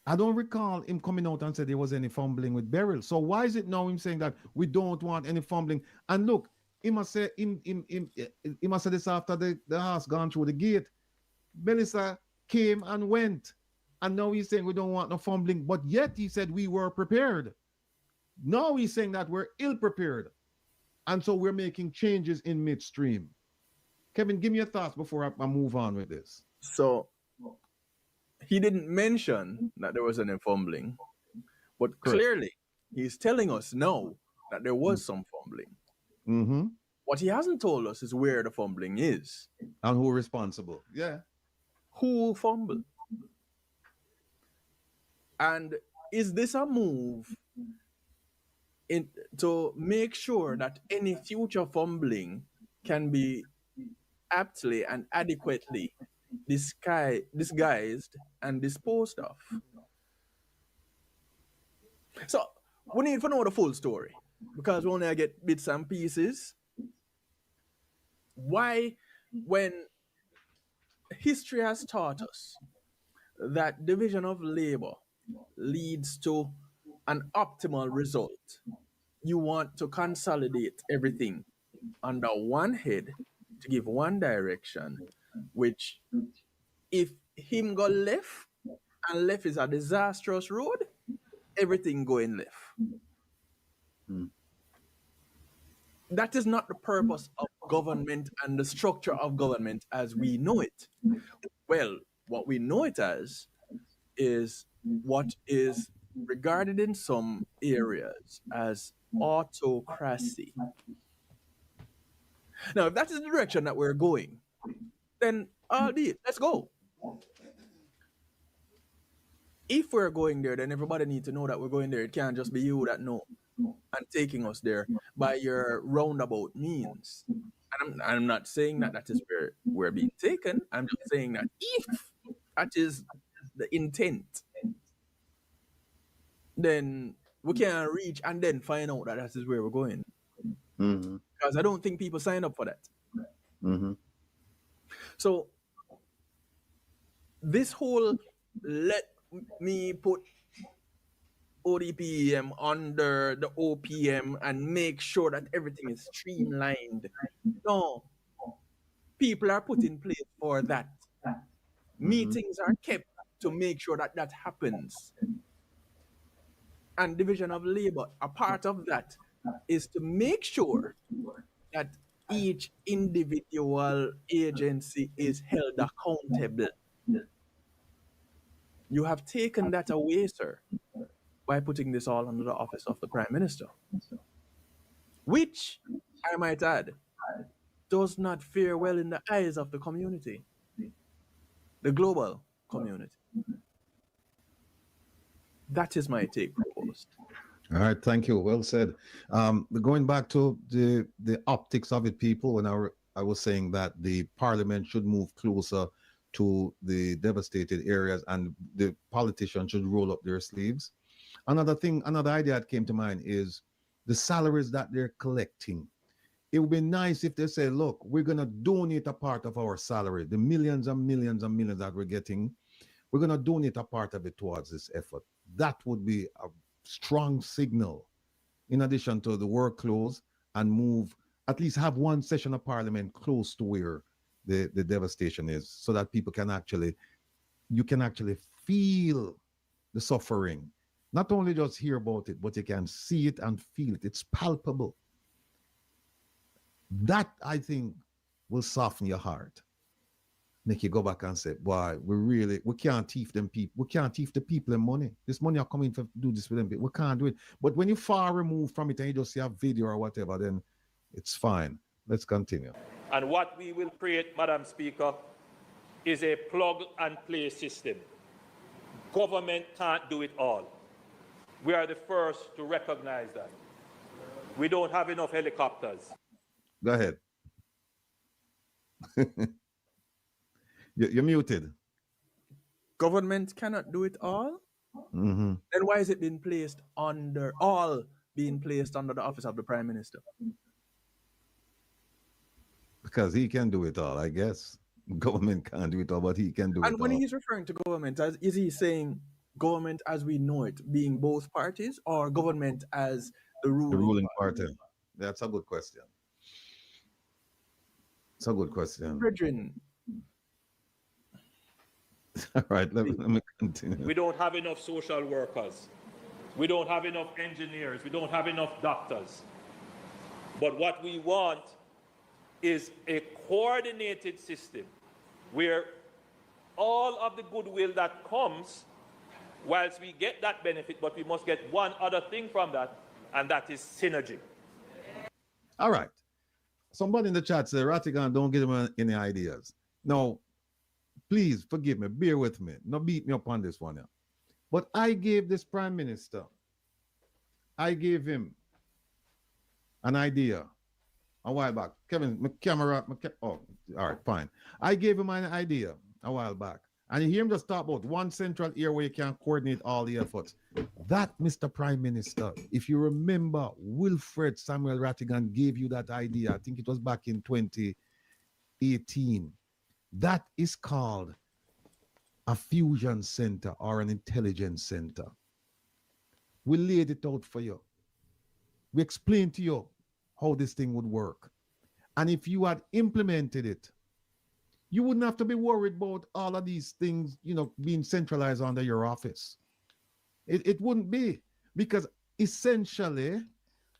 I don't recall him coming out and said there was any fumbling with Beryl. So why is it now him saying that we don't want any fumbling? And look, he must say this after the horse gone through the gate. Melissa came and went. And now he's saying we don't want no fumbling. But yet he said we were prepared. Now he's saying that we're ill prepared. And so we're making changes in midstream. Kevin, give me your thoughts before I move on with this. So he didn't mention that there was any fumbling, but clearly he's telling us now that there was some fumbling. Mm-hmm. What he hasn't told us is where the fumbling is. And who responsible. Yeah. Who fumbled? And is this a move to make sure that any future fumbling can be aptly and adequately disguised and disposed of? So we need to know the full story, because we only get bits and pieces. Why, when history has taught us that division of labor leads to an optimal result, you want to consolidate everything under one head to give one direction, which if him go left, and left is a disastrous road, everything going left. That is not the purpose of government and the structure of government as we know it. Well, what we know it as is what is regarded in some areas as autocracy. Now, if that is the direction that we're going, then albeit, let's go. If we're going there, then everybody needs to know that we're going there. It can't just be you that know and taking us there by your roundabout means. And I'm not saying that that is where we're being taken. I'm just saying that if that is the intent, then we can reach and then find out that that is where we're going. Mm-hmm. Because I don't think people sign up for that. Mm-hmm. So this whole let me put ODPM under the OPM and make sure that everything is streamlined. No. People are put in place for that. Meetings are kept to make sure that that happens. And division of labor, a part of that is to make sure that each individual agency is held accountable. You have taken that away, sir, by putting this all under the office of the Prime Minister, which, I might add, does not fare well in the eyes of the community, the global community. That is my take, proposed. All right, thank you. Well said. Going back to the optics of it, people, when I was saying that the Parliament should move closer to the devastated areas and the politicians should roll up their sleeves. Another idea that came to mind is the salaries that they're collecting. It would be nice if they say, look, we're going to donate a part of our salary, the millions and millions and millions that we're getting, we're going to donate a part of it towards this effort. That would be a strong signal, in addition to the workloads, and move, at least have one session of Parliament close to where the devastation is, so that people can you can actually feel the suffering. Not only just hear about it, but you can see it and feel it. It's palpable. That, I think, will soften your heart. make you go back and say, boy, we can't thief them people. We can't thief the people and money. This money are coming to do this with them. We can't do it. But when you far removed from it and you just see a video or whatever, then it's fine. Let's continue. And what we will create, Madam Speaker, is a plug and play system. Government can't do it all. We are the first to recognize that. We don't have enough helicopters. Go ahead. You're muted. Government cannot do it all? Mm-hmm. Then why is it being placed under the office of the Prime Minister? Because he can do it all, I guess. Government can't do it all, but he can do it all. And when he's referring to government, is he saying government as we know it, being both parties, or government as the ruling party? That's a good question. It's a good question. Brethren. All right, let me continue. We don't have enough social workers. We don't have enough engineers. We don't have enough doctors. But what we want is a coordinated system where all of the goodwill that comes, whilst we get that benefit, but we must get one other thing from that, and that is synergy. All right. Somebody in the chat said, Rattigan, don't give him any ideas. No, please forgive me, bear with me. Not beat me up on this one. Yeah. But I gave this Prime Minister, I gave him an idea a while back. Kevin, my camera, oh, all right, fine. I gave him an idea a while back. And you hear him just talk about one central area where you can coordinate all the efforts. That, Mr. Prime Minister, if you remember, Wilfred Samuel Rattigan gave you that idea. I think it was back in 2018. That is called a fusion center or an intelligence center. We laid it out for you. We explained to you how this thing would work. And if you had implemented it, you wouldn't have to be worried about all of these things, being centralized under your office. It wouldn't be, because essentially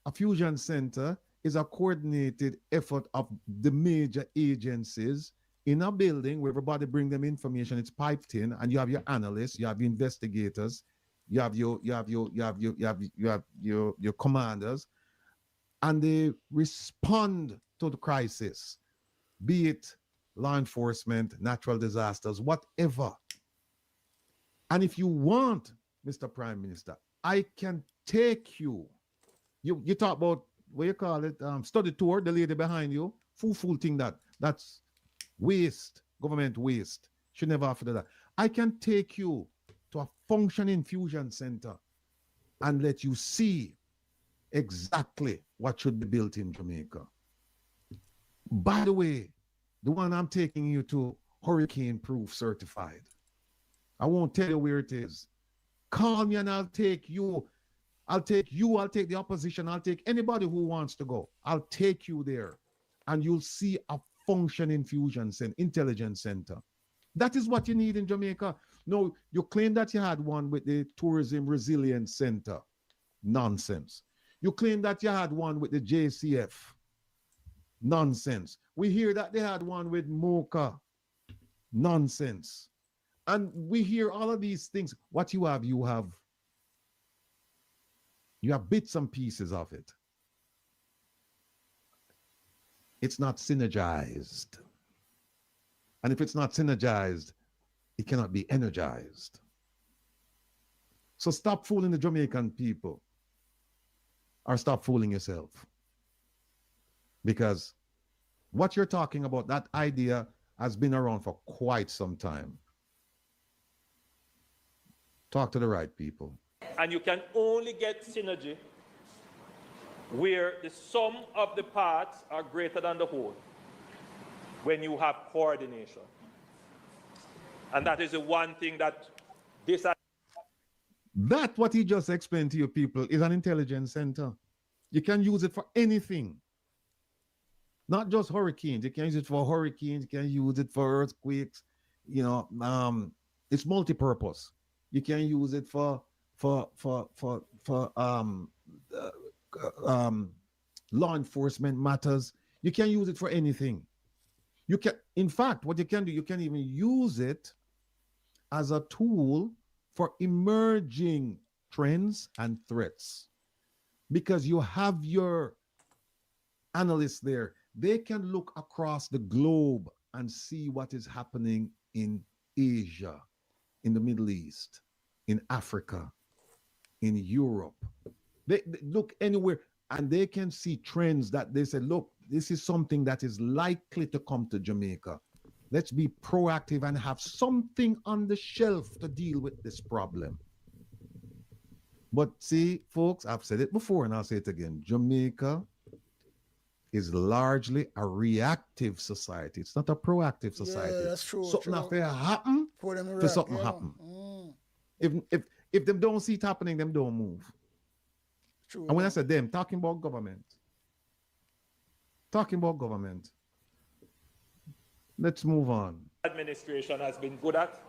a fusion center is a coordinated effort of the major agencies in a building where everybody bring them information. It's piped in, and you have your analysts, you have your investigators, you have your commanders, and they respond to the crisis, be it law enforcement, natural disasters, whatever. And if you want, Mr. Prime Minister, I can take you. You talk about, what you call it, study tour, the lady behind you, fool thing that's waste, government waste. Should never have to do that. I can take you to a functioning fusion center and let you see exactly what should be built in Jamaica. By the way, the one I'm taking you to, hurricane proof certified. I won't tell you where it is. Call me and I'll take you. I'll take the opposition. I'll take anybody who wants to go. I'll take you there and you'll see a functioning fusion center, intelligence center. That is what you need in Jamaica. No, you claim that you had one with the Tourism Resilience Center. Nonsense. You claim that you had one with the JCF. Nonsense. We hear that they had one with Mocha. Nonsense. And we hear all of these things. What you have bits and pieces of it. It's not synergized. And if it's not synergized, it cannot be energized. So stop fooling the Jamaican people, or stop fooling yourself. Because what you're talking about, that idea has been around for quite some time. Talk to the right people. And you can only get synergy where the sum of the parts are greater than the whole, when you have coordination. And that is the one thing that That what he just explained to you people is an intelligence center. You can use it for anything. Not just hurricanes. You can use it for hurricanes. You can use it for earthquakes. It's multi-purpose. You can use it for law enforcement matters. You can use it for anything. You can, in fact, what you can do, you can even use it as a tool for emerging trends and threats, because you have your analysts there. They can look across the globe and see what is happening in Asia, in the Middle East, in Africa, in Europe. They look anywhere and they can see trends that they say, look, this is something that is likely to come to Jamaica. Let's be proactive and have something on the shelf to deal with this problem. But see, folks, I've said it before and I'll say it again. Jamaica is largely a reactive society. It's not a proactive society. Yeah, that's true. Something true. after happen, For them to for react, something yeah. happen. Mm, If them don't see it happening, them don't move. true. And when I say them, talking about government. Talking about government. Let's move on. Administration has been good at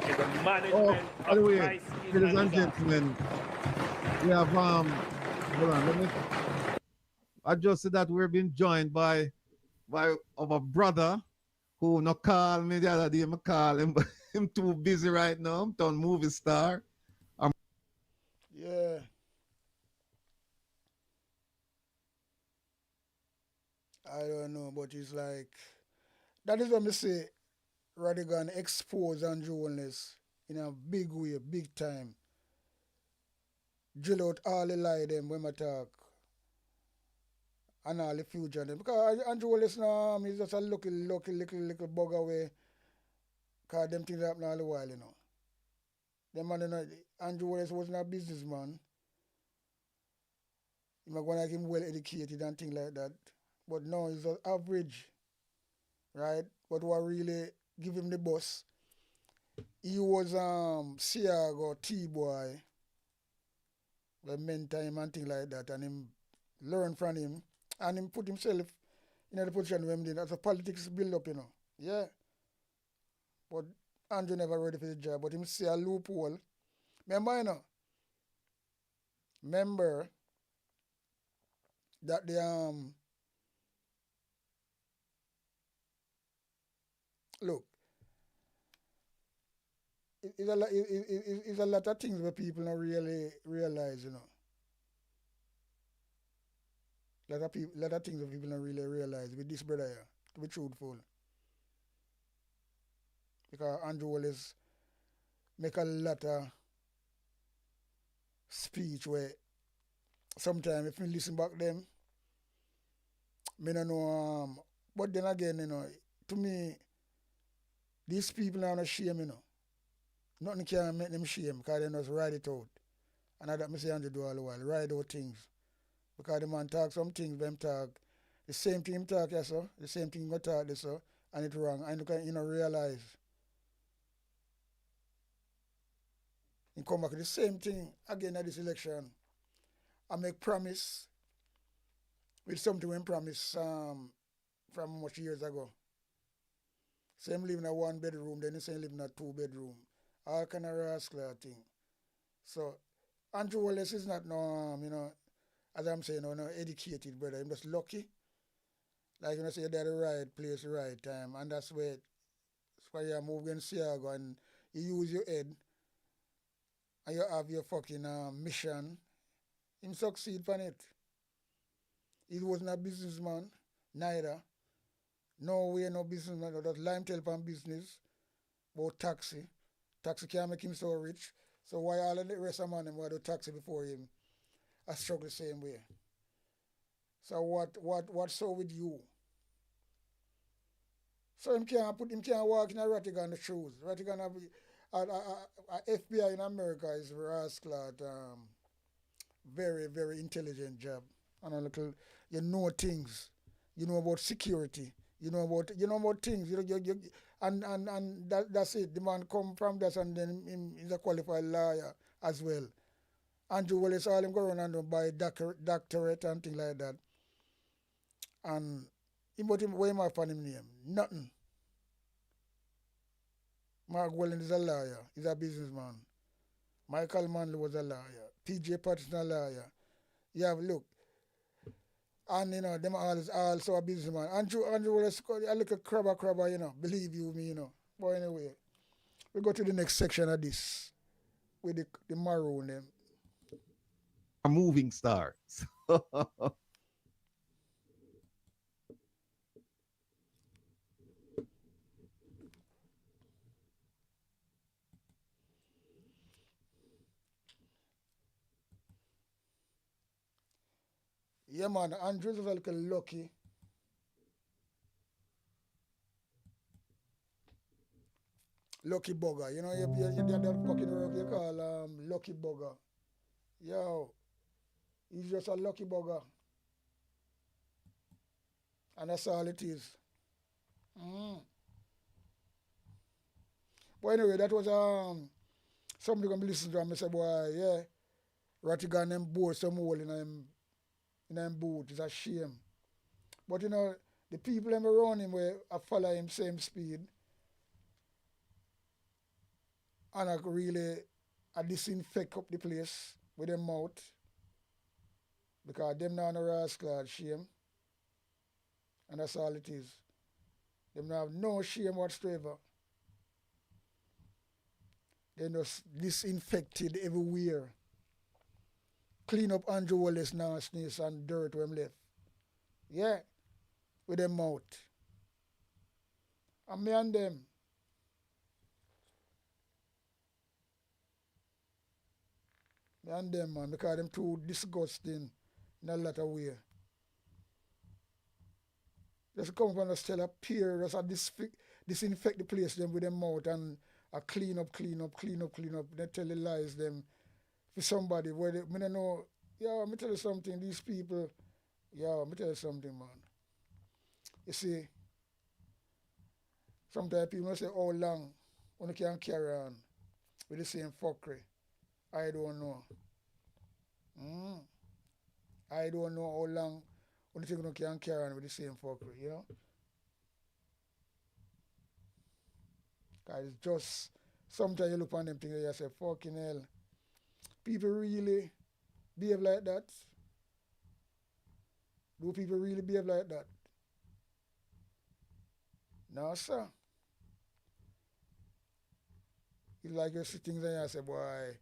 is the management By the of way, crisis ladies and and disaster. gentlemen, we have hold on, let me. I just said that we're being joined by our brother who no call me the other day. I call him, but him too busy right now. I'm done movie star. Yeah. I don't know, but it's like that is what me say. Rattigan expose anju holness in a big way, big time. Drill out all the lie them when I talk and all the future them. Because anju holness now is just a little bug away. Because them things happen all the while, you know. Them man, you know, Andrew Wallace wasn't a businessman. He might go like him well educated and things like that. But no, he's an average, right? But what really give him the bus, he was Siago T-boy, the mentor him and things like that, and him learn from him, and him put himself in the position where he did. That's a politics build up, you know. Yeah. But Andrew never ready for the job, but him see a loophole. Remember, you know, remember that the look, it's a lot of things where people don't really realize, you know. Lot of things that people don't really realize with this brother here, to be truthful. Because Andrew Wallace make a lot of speech where sometimes if you listen back them, me don't know, but then again, you know, to me, these people are not shame, you know. Nothing can make them shame because they just ride it out. And that me say Andrew do all the while, ride out things. Because the man talk some things, them talk, the same thing him talk, yes, sir, the same thing he go talk, this, sir, and it's wrong. And you know, realize. He come back with the same thing again at this election. I make promise with something when promise from much years ago. Same live in a 1 bedroom, then he say live in a 2 bedroom. All kind of rascal thing. So Andrew Wallace is not no you know, as I'm saying, no educated brother. He's just lucky. Like you know, say you're at the right place, the right time, and that's why you move against Siago and you use your head and you have your fucking mission. Him succeed on it. He wasn't a businessman, neither. No way, no businessman. That lime tell on business about taxi. Taxi can't make him so rich. So why all of the rest of man them want to do taxi before him? I struggle the same way. So what so with you? So him can't walk in a rattigan shoes. Rattigan have a FBI in America is rascal at very, very intelligent job. And a little you know things. You know about security. You know about things. And that's it. The man come from that and then he's a qualified lawyer as well. Andrew Wallace all him go around and buy doctorate and things like that. And what him have on him name? Nothing. Mark Welland is a lawyer. He's a businessman. Michael Manley was a lawyer. PJ Patterson a lawyer. You have look. And you know, them also a businessman. Andrew was a little crabber, you know, believe you me, you know. But anyway, we go to the next section of this with the maroon them. A moving star. Yeah man, Andrew's a little lucky. Lucky bugger. You know, you that fucking work you call lucky bugger. Yo, he's just a lucky bugger. And that's all it is. Mm. But anyway, that was somebody gonna be listening to him and say, boy, yeah, rattigan them bore some hole in them boot. It's a shame. But you know, the people them around him were follow him same speed and I really disinfect up the place with them mouth because them now no rascal shame. And that's all it is. Them have no shame whatsoever. They just disinfected everywhere. Clean up Andrew Wallace nastiness and dirt when left. Yeah, with them mouth. And me and them. Me and them, man, because them too disgusting in a lot of way. Just come from us tell a peer, just a disinfect the place them with them mouth and a clean up. They tell the lies them for somebody where they, me don't know. Yeah, me tell you something, these people, yeah, me tell you something, man. You see, sometimes people say how long when you can carry on with the same fuckery. I don't know. I don't know how long when you think you can carry on with the same fuckery, you know? Because it's just, sometimes you look on them things and you say, fucking hell, people really behave like that? Do people really behave like that? No, sir. It's like you see things and you say, boy,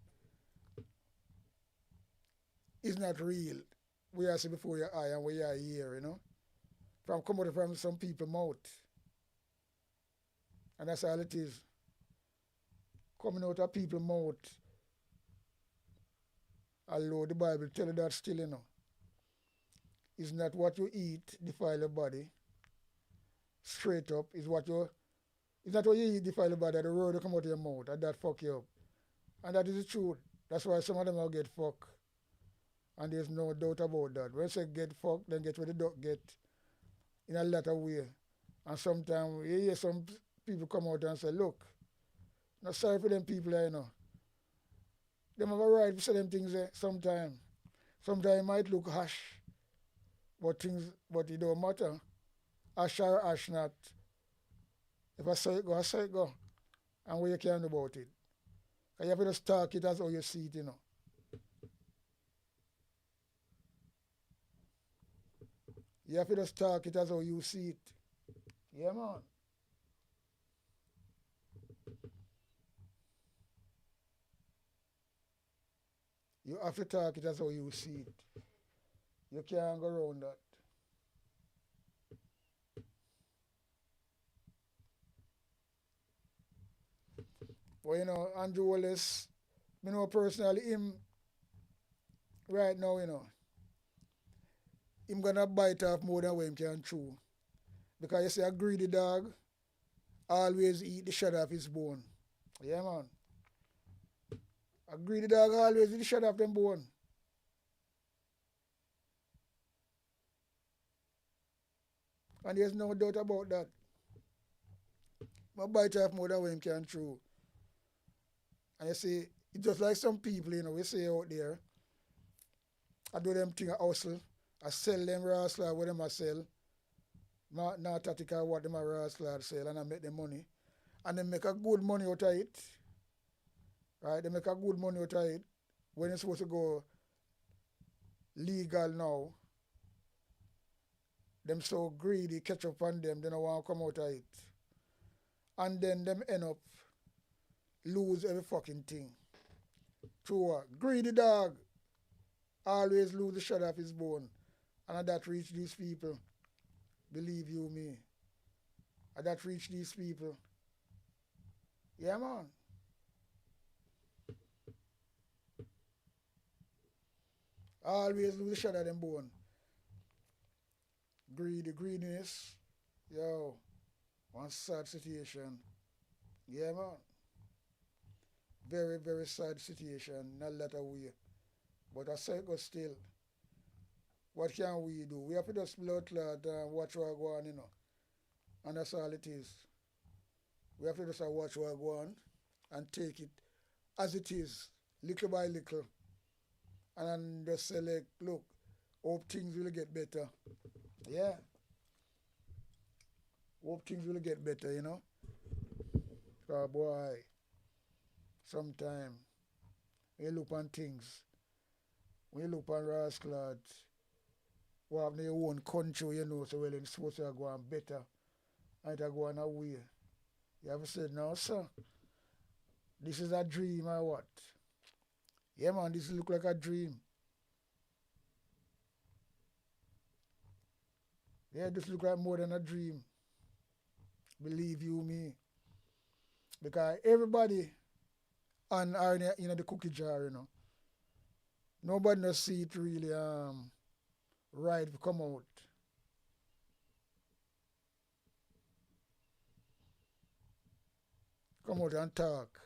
it's not real. We are see before your eye and we are here, you know? From coming from some people's mouth. And that's all it is. Coming out of people's mouth. Although the Bible tell you that still, you know. It's not what you eat defile your body. Straight up. It's not what you eat defile your body. The word will come out of your mouth and that fuck you up. And that is the truth. That's why some of them will get fucked. And there's no doubt about that. When you say get fucked, then get what the duck get in a lot of way. And sometimes you hear some people come out and say, look, not sorry for them people there, you know. Them have a right to say them things there sometimes. Sometimes it might look harsh, but it don't matter. Ash or ash not. If I say it go, I say it go. And what you can do about it. And you have to just talk it as how you see it, you know. You have to just talk it as how you see it. Yeah, man. You have to talk it as how you see it. You can't go around that. But you know, Andrew Wallace, me know personally him right now, you know. Him gonna bite off more than what him can chew. Because you see a greedy dog always eat the shot off his bone. Yeah, man. A greedy dog always eat the shot off them bone. And there's no doubt about that. But bite off more than what him can chew. And you see, it's just like some people, you know, we say out there, I do them thing, I hustle, I sell them raw slab, what them I sell. Not tactical what them a raw slab sell, and I make them money. And they make a good money out of it. Right? They make a good money out of it. When it's supposed to go legal now, them so greedy, catch up on them, they don't want to come out of it. And then them end up lose every fucking thing. True what? Greedy dog always lose the shot off his bone. And that reach these people. Believe you me. And that reach these people. Yeah, man. Always lose the shot of them bone. Greediness. Yo. One sad situation. Yeah, man. Very, very sad situation. Not a lot of way. But I say go still. What can we do? We have to just blood clot and watch what go on, you know. And that's all it is. We have to just watch what go on and take it as it is, little by little. And then just say, like, look, hope things will get better. Yeah. Hope things will get better, you know. Because, boy, sometimes when you look on things, when you look on rascals, what have in your own country, you know, so well, it's supposed to go on better. And it go on away. You ever said, no, sir, this is a dream or what? Yeah, man, this look like a dream. Yeah, this look like more than a dream. Believe you me. Because everybody on are in the cookie jar, you know. Nobody no see it really right come out. Come out and talk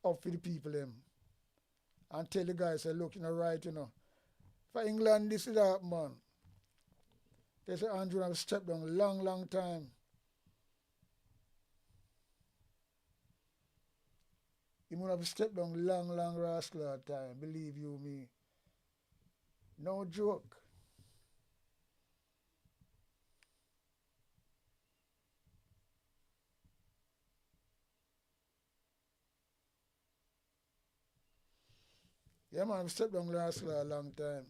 up for the people them. And tell the guys, say, look, you know, right, you know. For England, this is that, man. They say Andrew have stepped down a long, long time. He would have stepped down long, long rascal time, believe you me. No joke. Yeah, man, I've stepped down rascal a long time.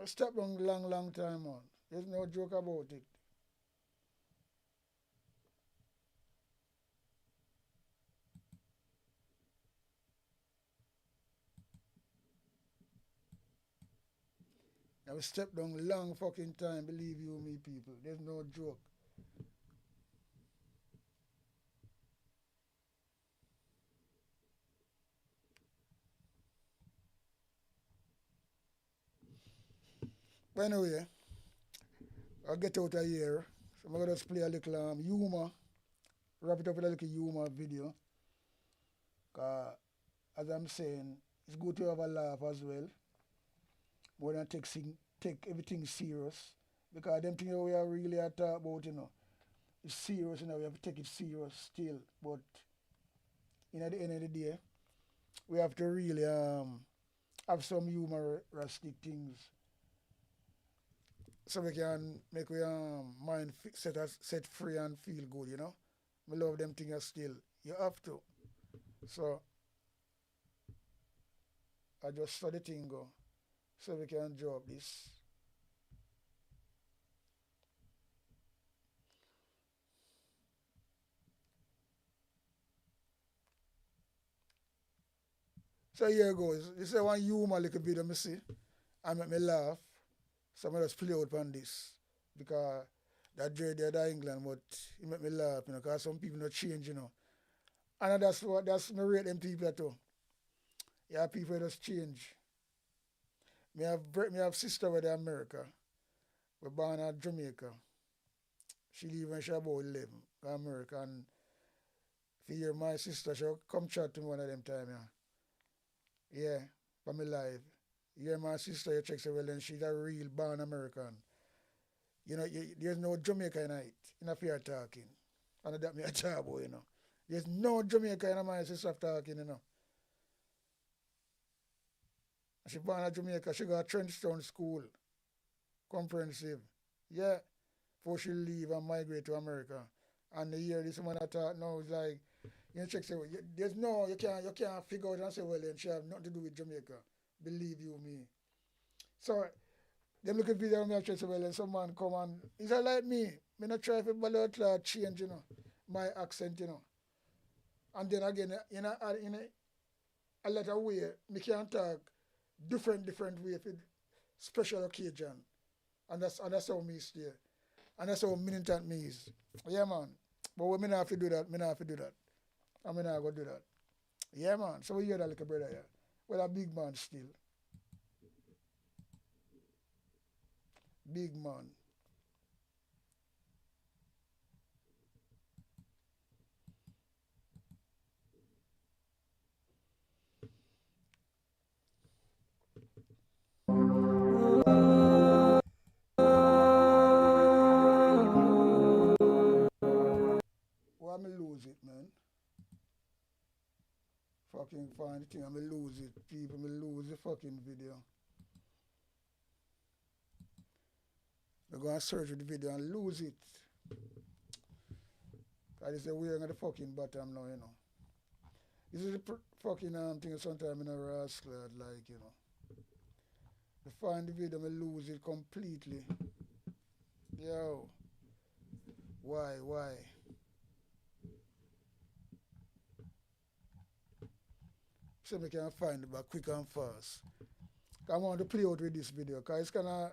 I stepped down a long, long time, man. There's no joke about it. I've stepped down a long fucking time, believe you me, people. There's no joke. But anyway, I'll get out of here. So I'm going to just play a little humor, wrap it up with a little humor video. Because, as I'm saying, it's good to have a laugh as well. More than take everything serious. Because them things we are really talk about, you know, it's serious, you know, we have to take it serious still. But, at the end of the day, we have to really have some humoristic things. So we can make our mind set free and feel good, you know. We love them things still. You have to. So I just saw the thing go. So we can drop this. So here goes. This is one humor little video I see. And make me laugh. So I'm just play out on this. Because that dread there England, but it make me laugh, you know, because some people not change, you know. And that's me rate them people too. Yeah, people just change. Me have sister with America. We born in Jamaica. She leave when she about 11, America. And if you hear my sister, she'll come chat to me one of them time, yeah. Yeah, for me live. You hear my sister, you check say, well, then she's a real born American. You know, there's no Jamaica in it, in a fear talking. And that me a talk about, you know. There's no Jamaica in my sister talking, you know. She born in Jamaica, she got Trenchtown School. Comprehensive. Yeah. before she leave and migrate to America. And the year this woman attack now is like, you know, check say, there's no, you can't figure out and say, well, then she have nothing to do with Jamaica. Believe you me. So, them look at video me and say, well, then some man come and, he's like me not try to change, you know, my accent, you know. And then again, in a lot of way, me can talk different way for special occasion. And that's how me stay. And that's how militant me is. Yeah, man. But when me not have to do that, I mean, I go do that. Yeah, man. So we hear that little brother here. Well, a big man still. Big man. Why me lose it, man? Fucking find the thing, I me lose it. People, me lose the fucking video. They're going to search the video and lose it. That is the wearing of the fucking bottom now, you know. This is the fucking thing sometimes in a rascal, like, you know. To find the video, me lose it completely. Yo. Why? So we can find it back quick and fast. I want to play out with this video because it's gonna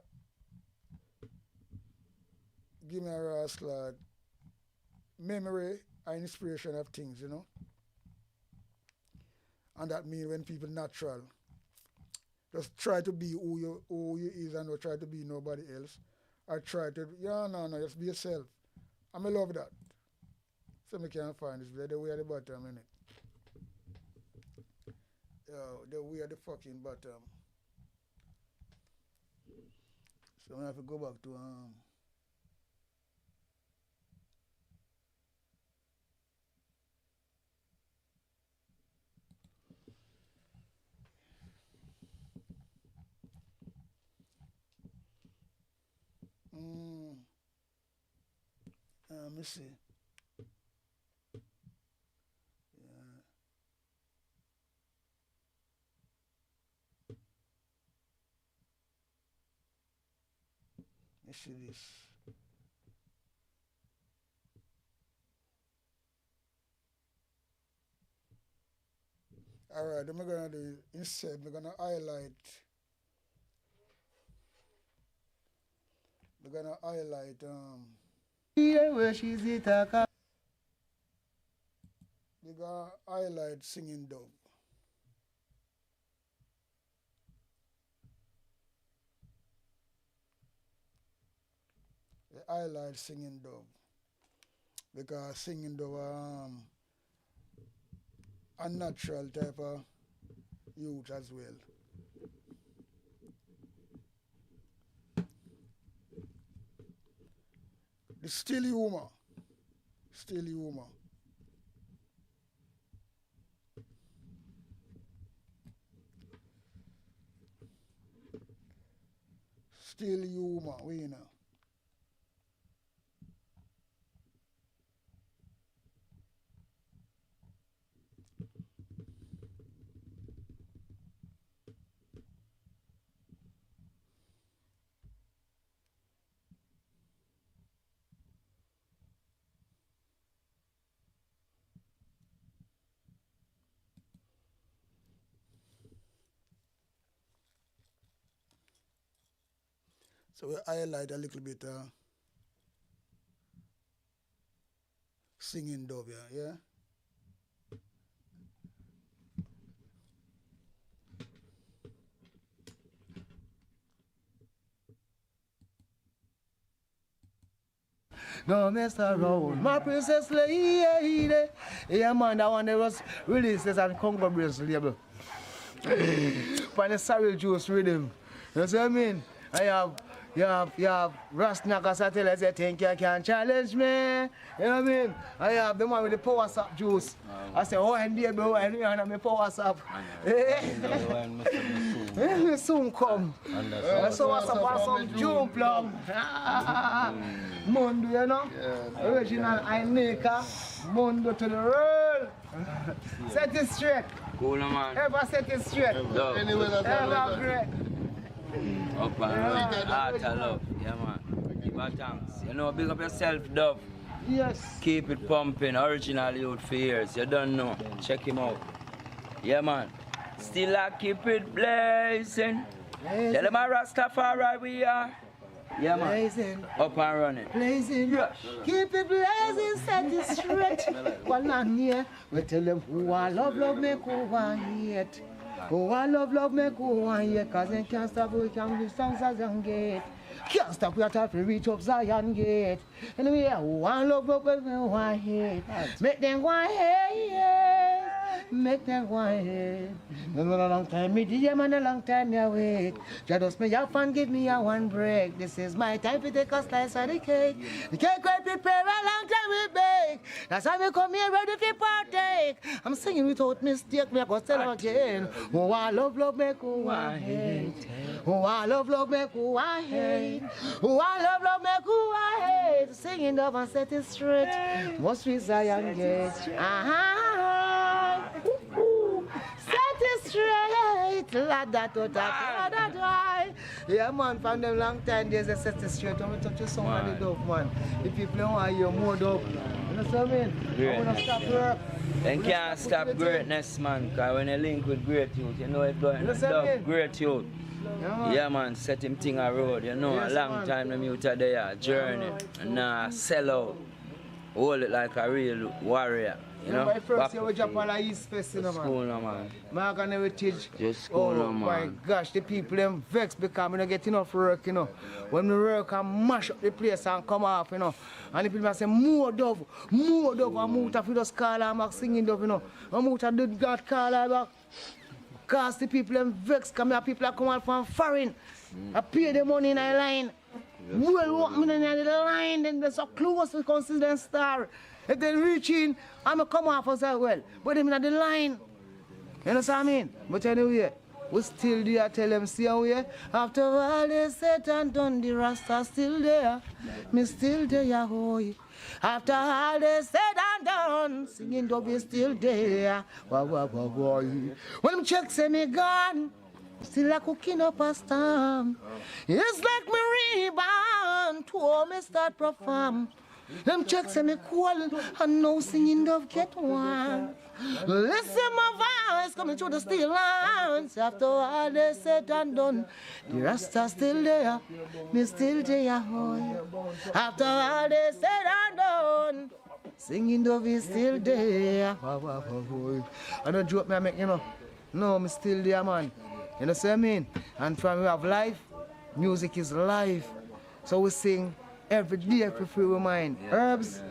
give me a rascal memory and inspiration of things, you know. And that means when people natural, just try to be who you is and don't try to be nobody else. Or try to, just be yourself. I love that. So we can find this video, the way at the bottom, innit? Yo, the way at the fucking bottom. So I have to go back to let me see. Yeah. Let's see this. Alright, then we're gonna do instead, we're gonna highlight. We're gonna highlight Here where she's it we're gonna highlight Singing Dove. The highlight Singing Dove. Because Singing Dove a natural type of youth as well. The still humor. Still humor. Still humor, we know. So we highlight a little bit Singing Dove, yeah? No mess around, my princess lady. Yeah, man, that one there was released as a Congo Brace label. For the sorry juice rhythm. You know what I mean? You have Rastnakas I tell us you think you can challenge me. You know what I mean? I have the one with the power sap juice. I say, oh, and baby, oh, and me power sap. soon come. So what's up on some June plum? Mondo, you know? Original Aineka. Mondo to the world. Set it straight. Cool, man. Ever set it straight. Ever great. Up and heart of love. Yeah, man. Give her thanks. You know, big up yourself, Dove. Yes. Keep it pumping. Original youth for years. You don't know. Check him out. Yeah, man. Still I keep it blazing. Tell them a Rastafari we are. Yeah, man. Blazing. Up and running. Blazing. Keep it blazing, set it straight. One on here. We tell them who I love, make who I hate. Who I love, make who I hate. Cause they can't stop, we can live songs as young gate. Can't stop, we are trying to reach up Zion gate. Anyway, who I love, make who I hate. Make them go hate. Make them go ahead. No, a long time, me DJ man, a long time me wait. Just me have fun, give me a one break. This is my time to take a slice of the cake. The cake I prepare a long time we bake. That's why me come here ready to partake. I'm singing without mistake, me I go tell again. Oh, I love, make who I hate. Oh, I love, make who I hate. Oh, I love, make who I hate. Singing up and set it straight. Most streets Zion gate. Set it straight, lad that right. Yeah, man, from them long time days, they set it straight. I'm going to touch your song on the dope, man. The people don't want to hear more dope. You know what I mean? I want to stop work. They can't stop greatness, man, because when you link with great youth, you know it's going to stop great youth. Yeah, man, set him thing a road, you know, yes, a long time the youth are there, journey, and sell out, hold it like a real warrior. You know, my first year we drop on the East Fest, you know, man. School, no, man. Mark and heritage. Just school, no, man. My gosh, the people them vexed because I don't get enough work, you know. When we work and mash up the place and come off, you know. And the people say, more dove. I'm out of just call and back singing dove, you know. I'm out of did God call her back. Because the people them vexed, because my people come out from foreign. I pay the money in a line. Well, what me in the line, then they're so close to consider star. If they reach in, I'm going to come off as well. But they're in the line. You know what I mean? But anyway, we still there, tell them, see how we after all they said and done, the Rasta still there. Me still there, hoy. After all they said and done, singing dove is still there. When them check say me gone, still a cooking up a storm. It's like me rebound, to me start perform. Them checks say me cool, and now singing dove get one. Listen my voice coming through the steel lines. After all they said and done, the Rasta still there, me still there, hoy. After all they said and done, singing dove is still there. I don't joke me, I make, you know. No, me still there, man. You know what I mean? And from we have life, music is life. So we sing every day for free with mind. Herbs.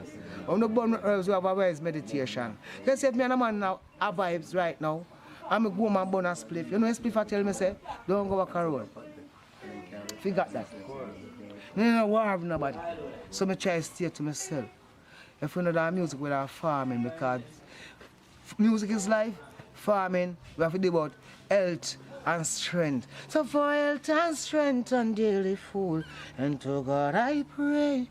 When we burn herbs, we have a wise meditation. Let's say me and a man now have vibes right now. I'm a go and burn a spliff. You know a spliff I tell me say, don't go back a road. Forget that. No war with nobody. So I try to stay to myself. If we know that music without farming, because music is life, farming, we have to do about health and strength. So for health and strength and daily food, and to God I pray.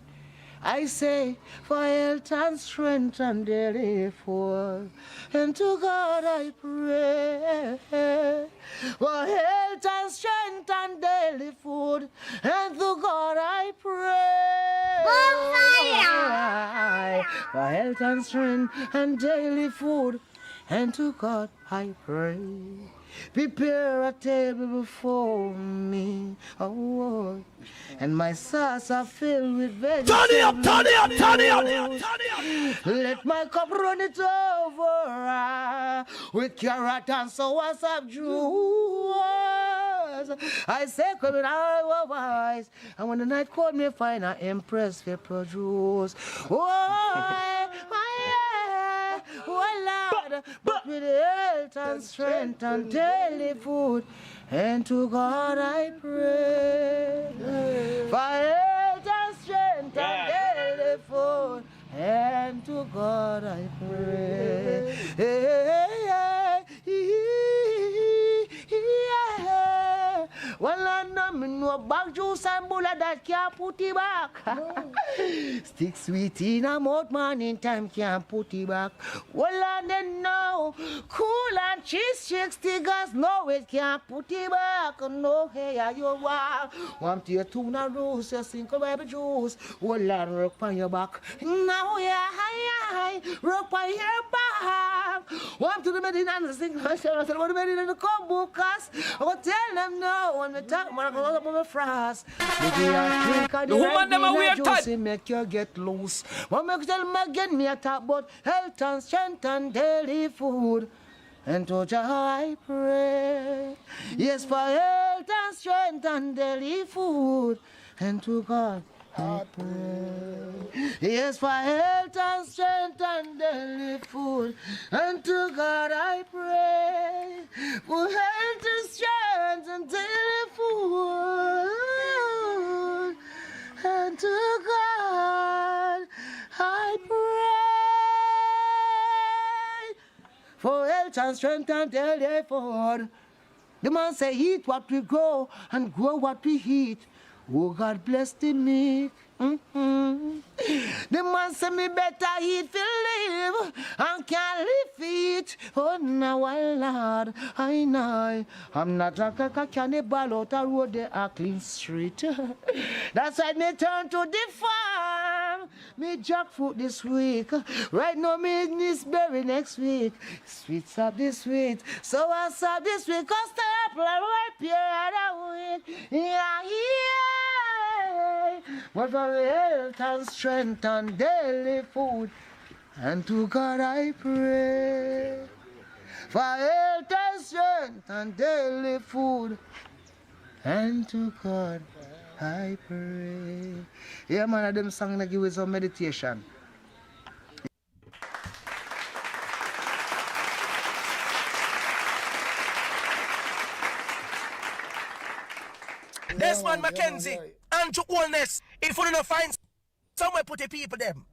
I say for health and strength and daily food, and to God I pray. For health and strength and daily food, and to God I pray. For health and strength and daily food, and to God I pray. Prepare a table before me, oh, and my sauce are filled with vegetables. Turn it up. Let my cup run it over with carrot and sour sap juice. I say, come in our wise, and when the night cold, me find an empress to produce. Lord, but with health and strength and daily food, and to God I pray. For health and strength and daily food, and to God I pray. Yeah. juice and bulla that can't put it back. No. Stick sweet in a mouth, morning time can't put it back. Well, and then now, cool and cheese chicks, tigers, no, it can't put it back. No, hey, you are. Want your tuna roast, your single baby juice. Well, and rock on your back. Now, yeah, high, rock on your back. Want to the medicine and the sing, I said, what the medicine in the combo cast. I will tell them no, when we talk, I'm going to go to frost. The woman them are weird type. Make you get loose. What make tell them again, me talk about health and strength and daily food. And to Jah I pray. Yes, for health and strength and daily food. And to God I pray. Yes, for health and strength and daily food. And to God I pray. For health and strength and daily food. And to God I pray. For health and strength and daily food. The man say, eat what we grow and grow what we eat. Oh, God bless the meek. The man say me better eat for live and can't live it. Oh, now, Lord, I know I'm not like a cannibal out a road, they are clean street. That's why me turn to the farm. Me jackfruit this week. Right now, me this berry next week. Sweet sap this week. So I sap this week. Cause the apple right here other week. Yeah, yeah. But for health and strength and daily food, and to God I pray. For health and strength and daily food, and to God I pray. Yeah, man, them song that give us some meditation. Desmond Mackenzie, anju, holness. If you don't find somewhere put the people them.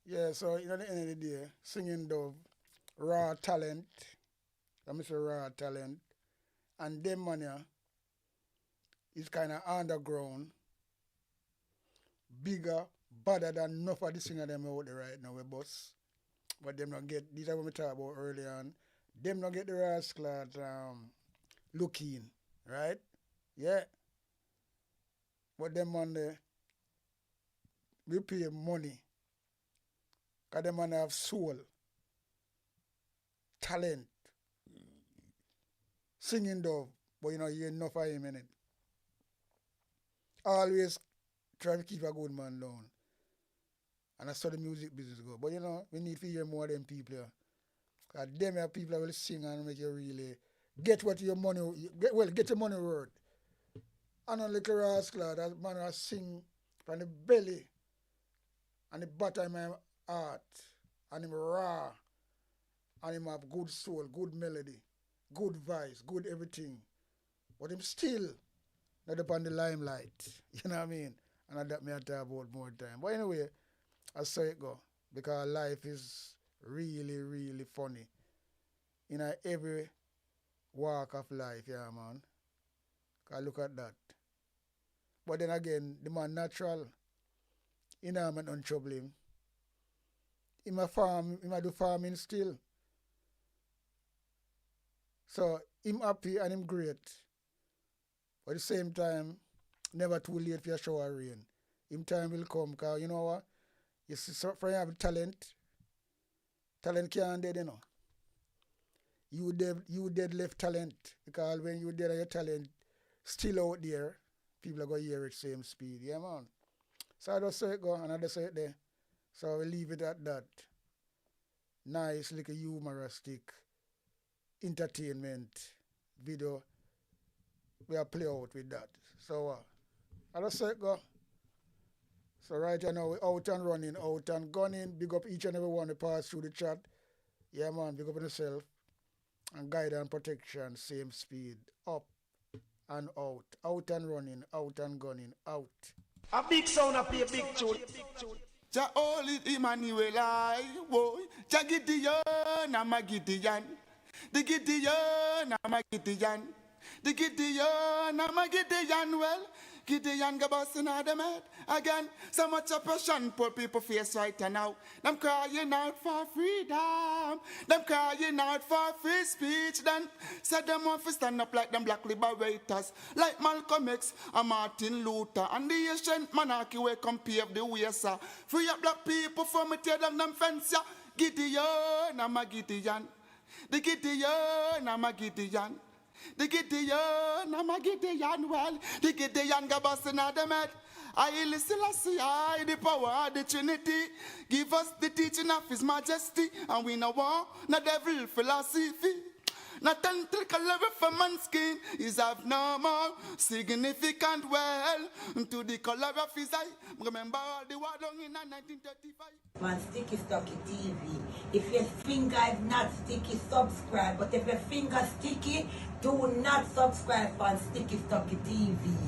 Yeah, so you know, at the end of the day, singing Dove, raw talent. I'm say raw talent. And them man here is kind of underground, bigger, better than enough of the singer them out there right now, we boss. But them not get, these are what we talked about earlier on, them not get the rascal looking, right? Yeah. But them man there, we pay money. Because them man have soul, talent, singing Dove, but you know, you ain't enough of him in it. Always try to keep a good man down. And that's how the music business go. But you know, we need to hear more of them people here. Because them are people that will sing and make you really get what your money, get your money worth. And on little rascal, that man will sing from the belly and the bottom of my heart. And him raw. And him have good soul, good melody, good voice, good everything. But him still not upon the limelight. You know what I mean? And that may I talk about more time. But anyway, I saw it go. Because life is really, really funny. In every walk of life, yeah, man. Because look at that. But then again, the man natural. You know, I'm not trouble him. He might farm, he might do farming still. So, him happy and him great. But at the same time, never too late for a shower rain. Him time will come, because you know what? You see, so for you have talent, talent can't dead, you know. You dead left talent, because when you dead your talent still out there, people are going to hear it same speed. Yeah, man. So I just say it go, and I just say it there. So we leave it at that. Nice, little humoristic entertainment video. We are play out with that. So I just say it go. So right now we're out and running, out and gunning. Big up each and every one that pass through the chat. Yeah, man, big up on yourself. And guide and protection, same speed. Up and out. Out and running, out and gunning, out. A big sound up here, big tune. Jah holy Emmanuel, I boy. Jah Gideon, I'm a Gideon. The Gideon, I'm a Gideon. The Gideon, I'm a Gideon, well. Gideon go busting out them head again. So much oppression, poor people face right now. Them crying out for freedom. Them crying out for free speech. Then said them want to stand up like them black liberators, like Malcolm X and Martin Luther. And the ancient monarchy will come pave the way, sir. Free up black people from tear down them fence, yeah. Gideon, I'm a Gideon. The Gideon, I'm a Gideon. The Gideon, I'm a Gideon, well. The Gideon go busting out them head. I listen, I see, I the power of the Trinity. Give us the teaching of His Majesty. And we know war, no devil philosophy. Not tentacle level for man's skin is of no more significant well to the color of his eye. Remember all the war done in 1935. On Sticky Stocky TV. If your finger is not sticky, subscribe. But if your finger sticky, do not subscribe on Sticky Stocky TV.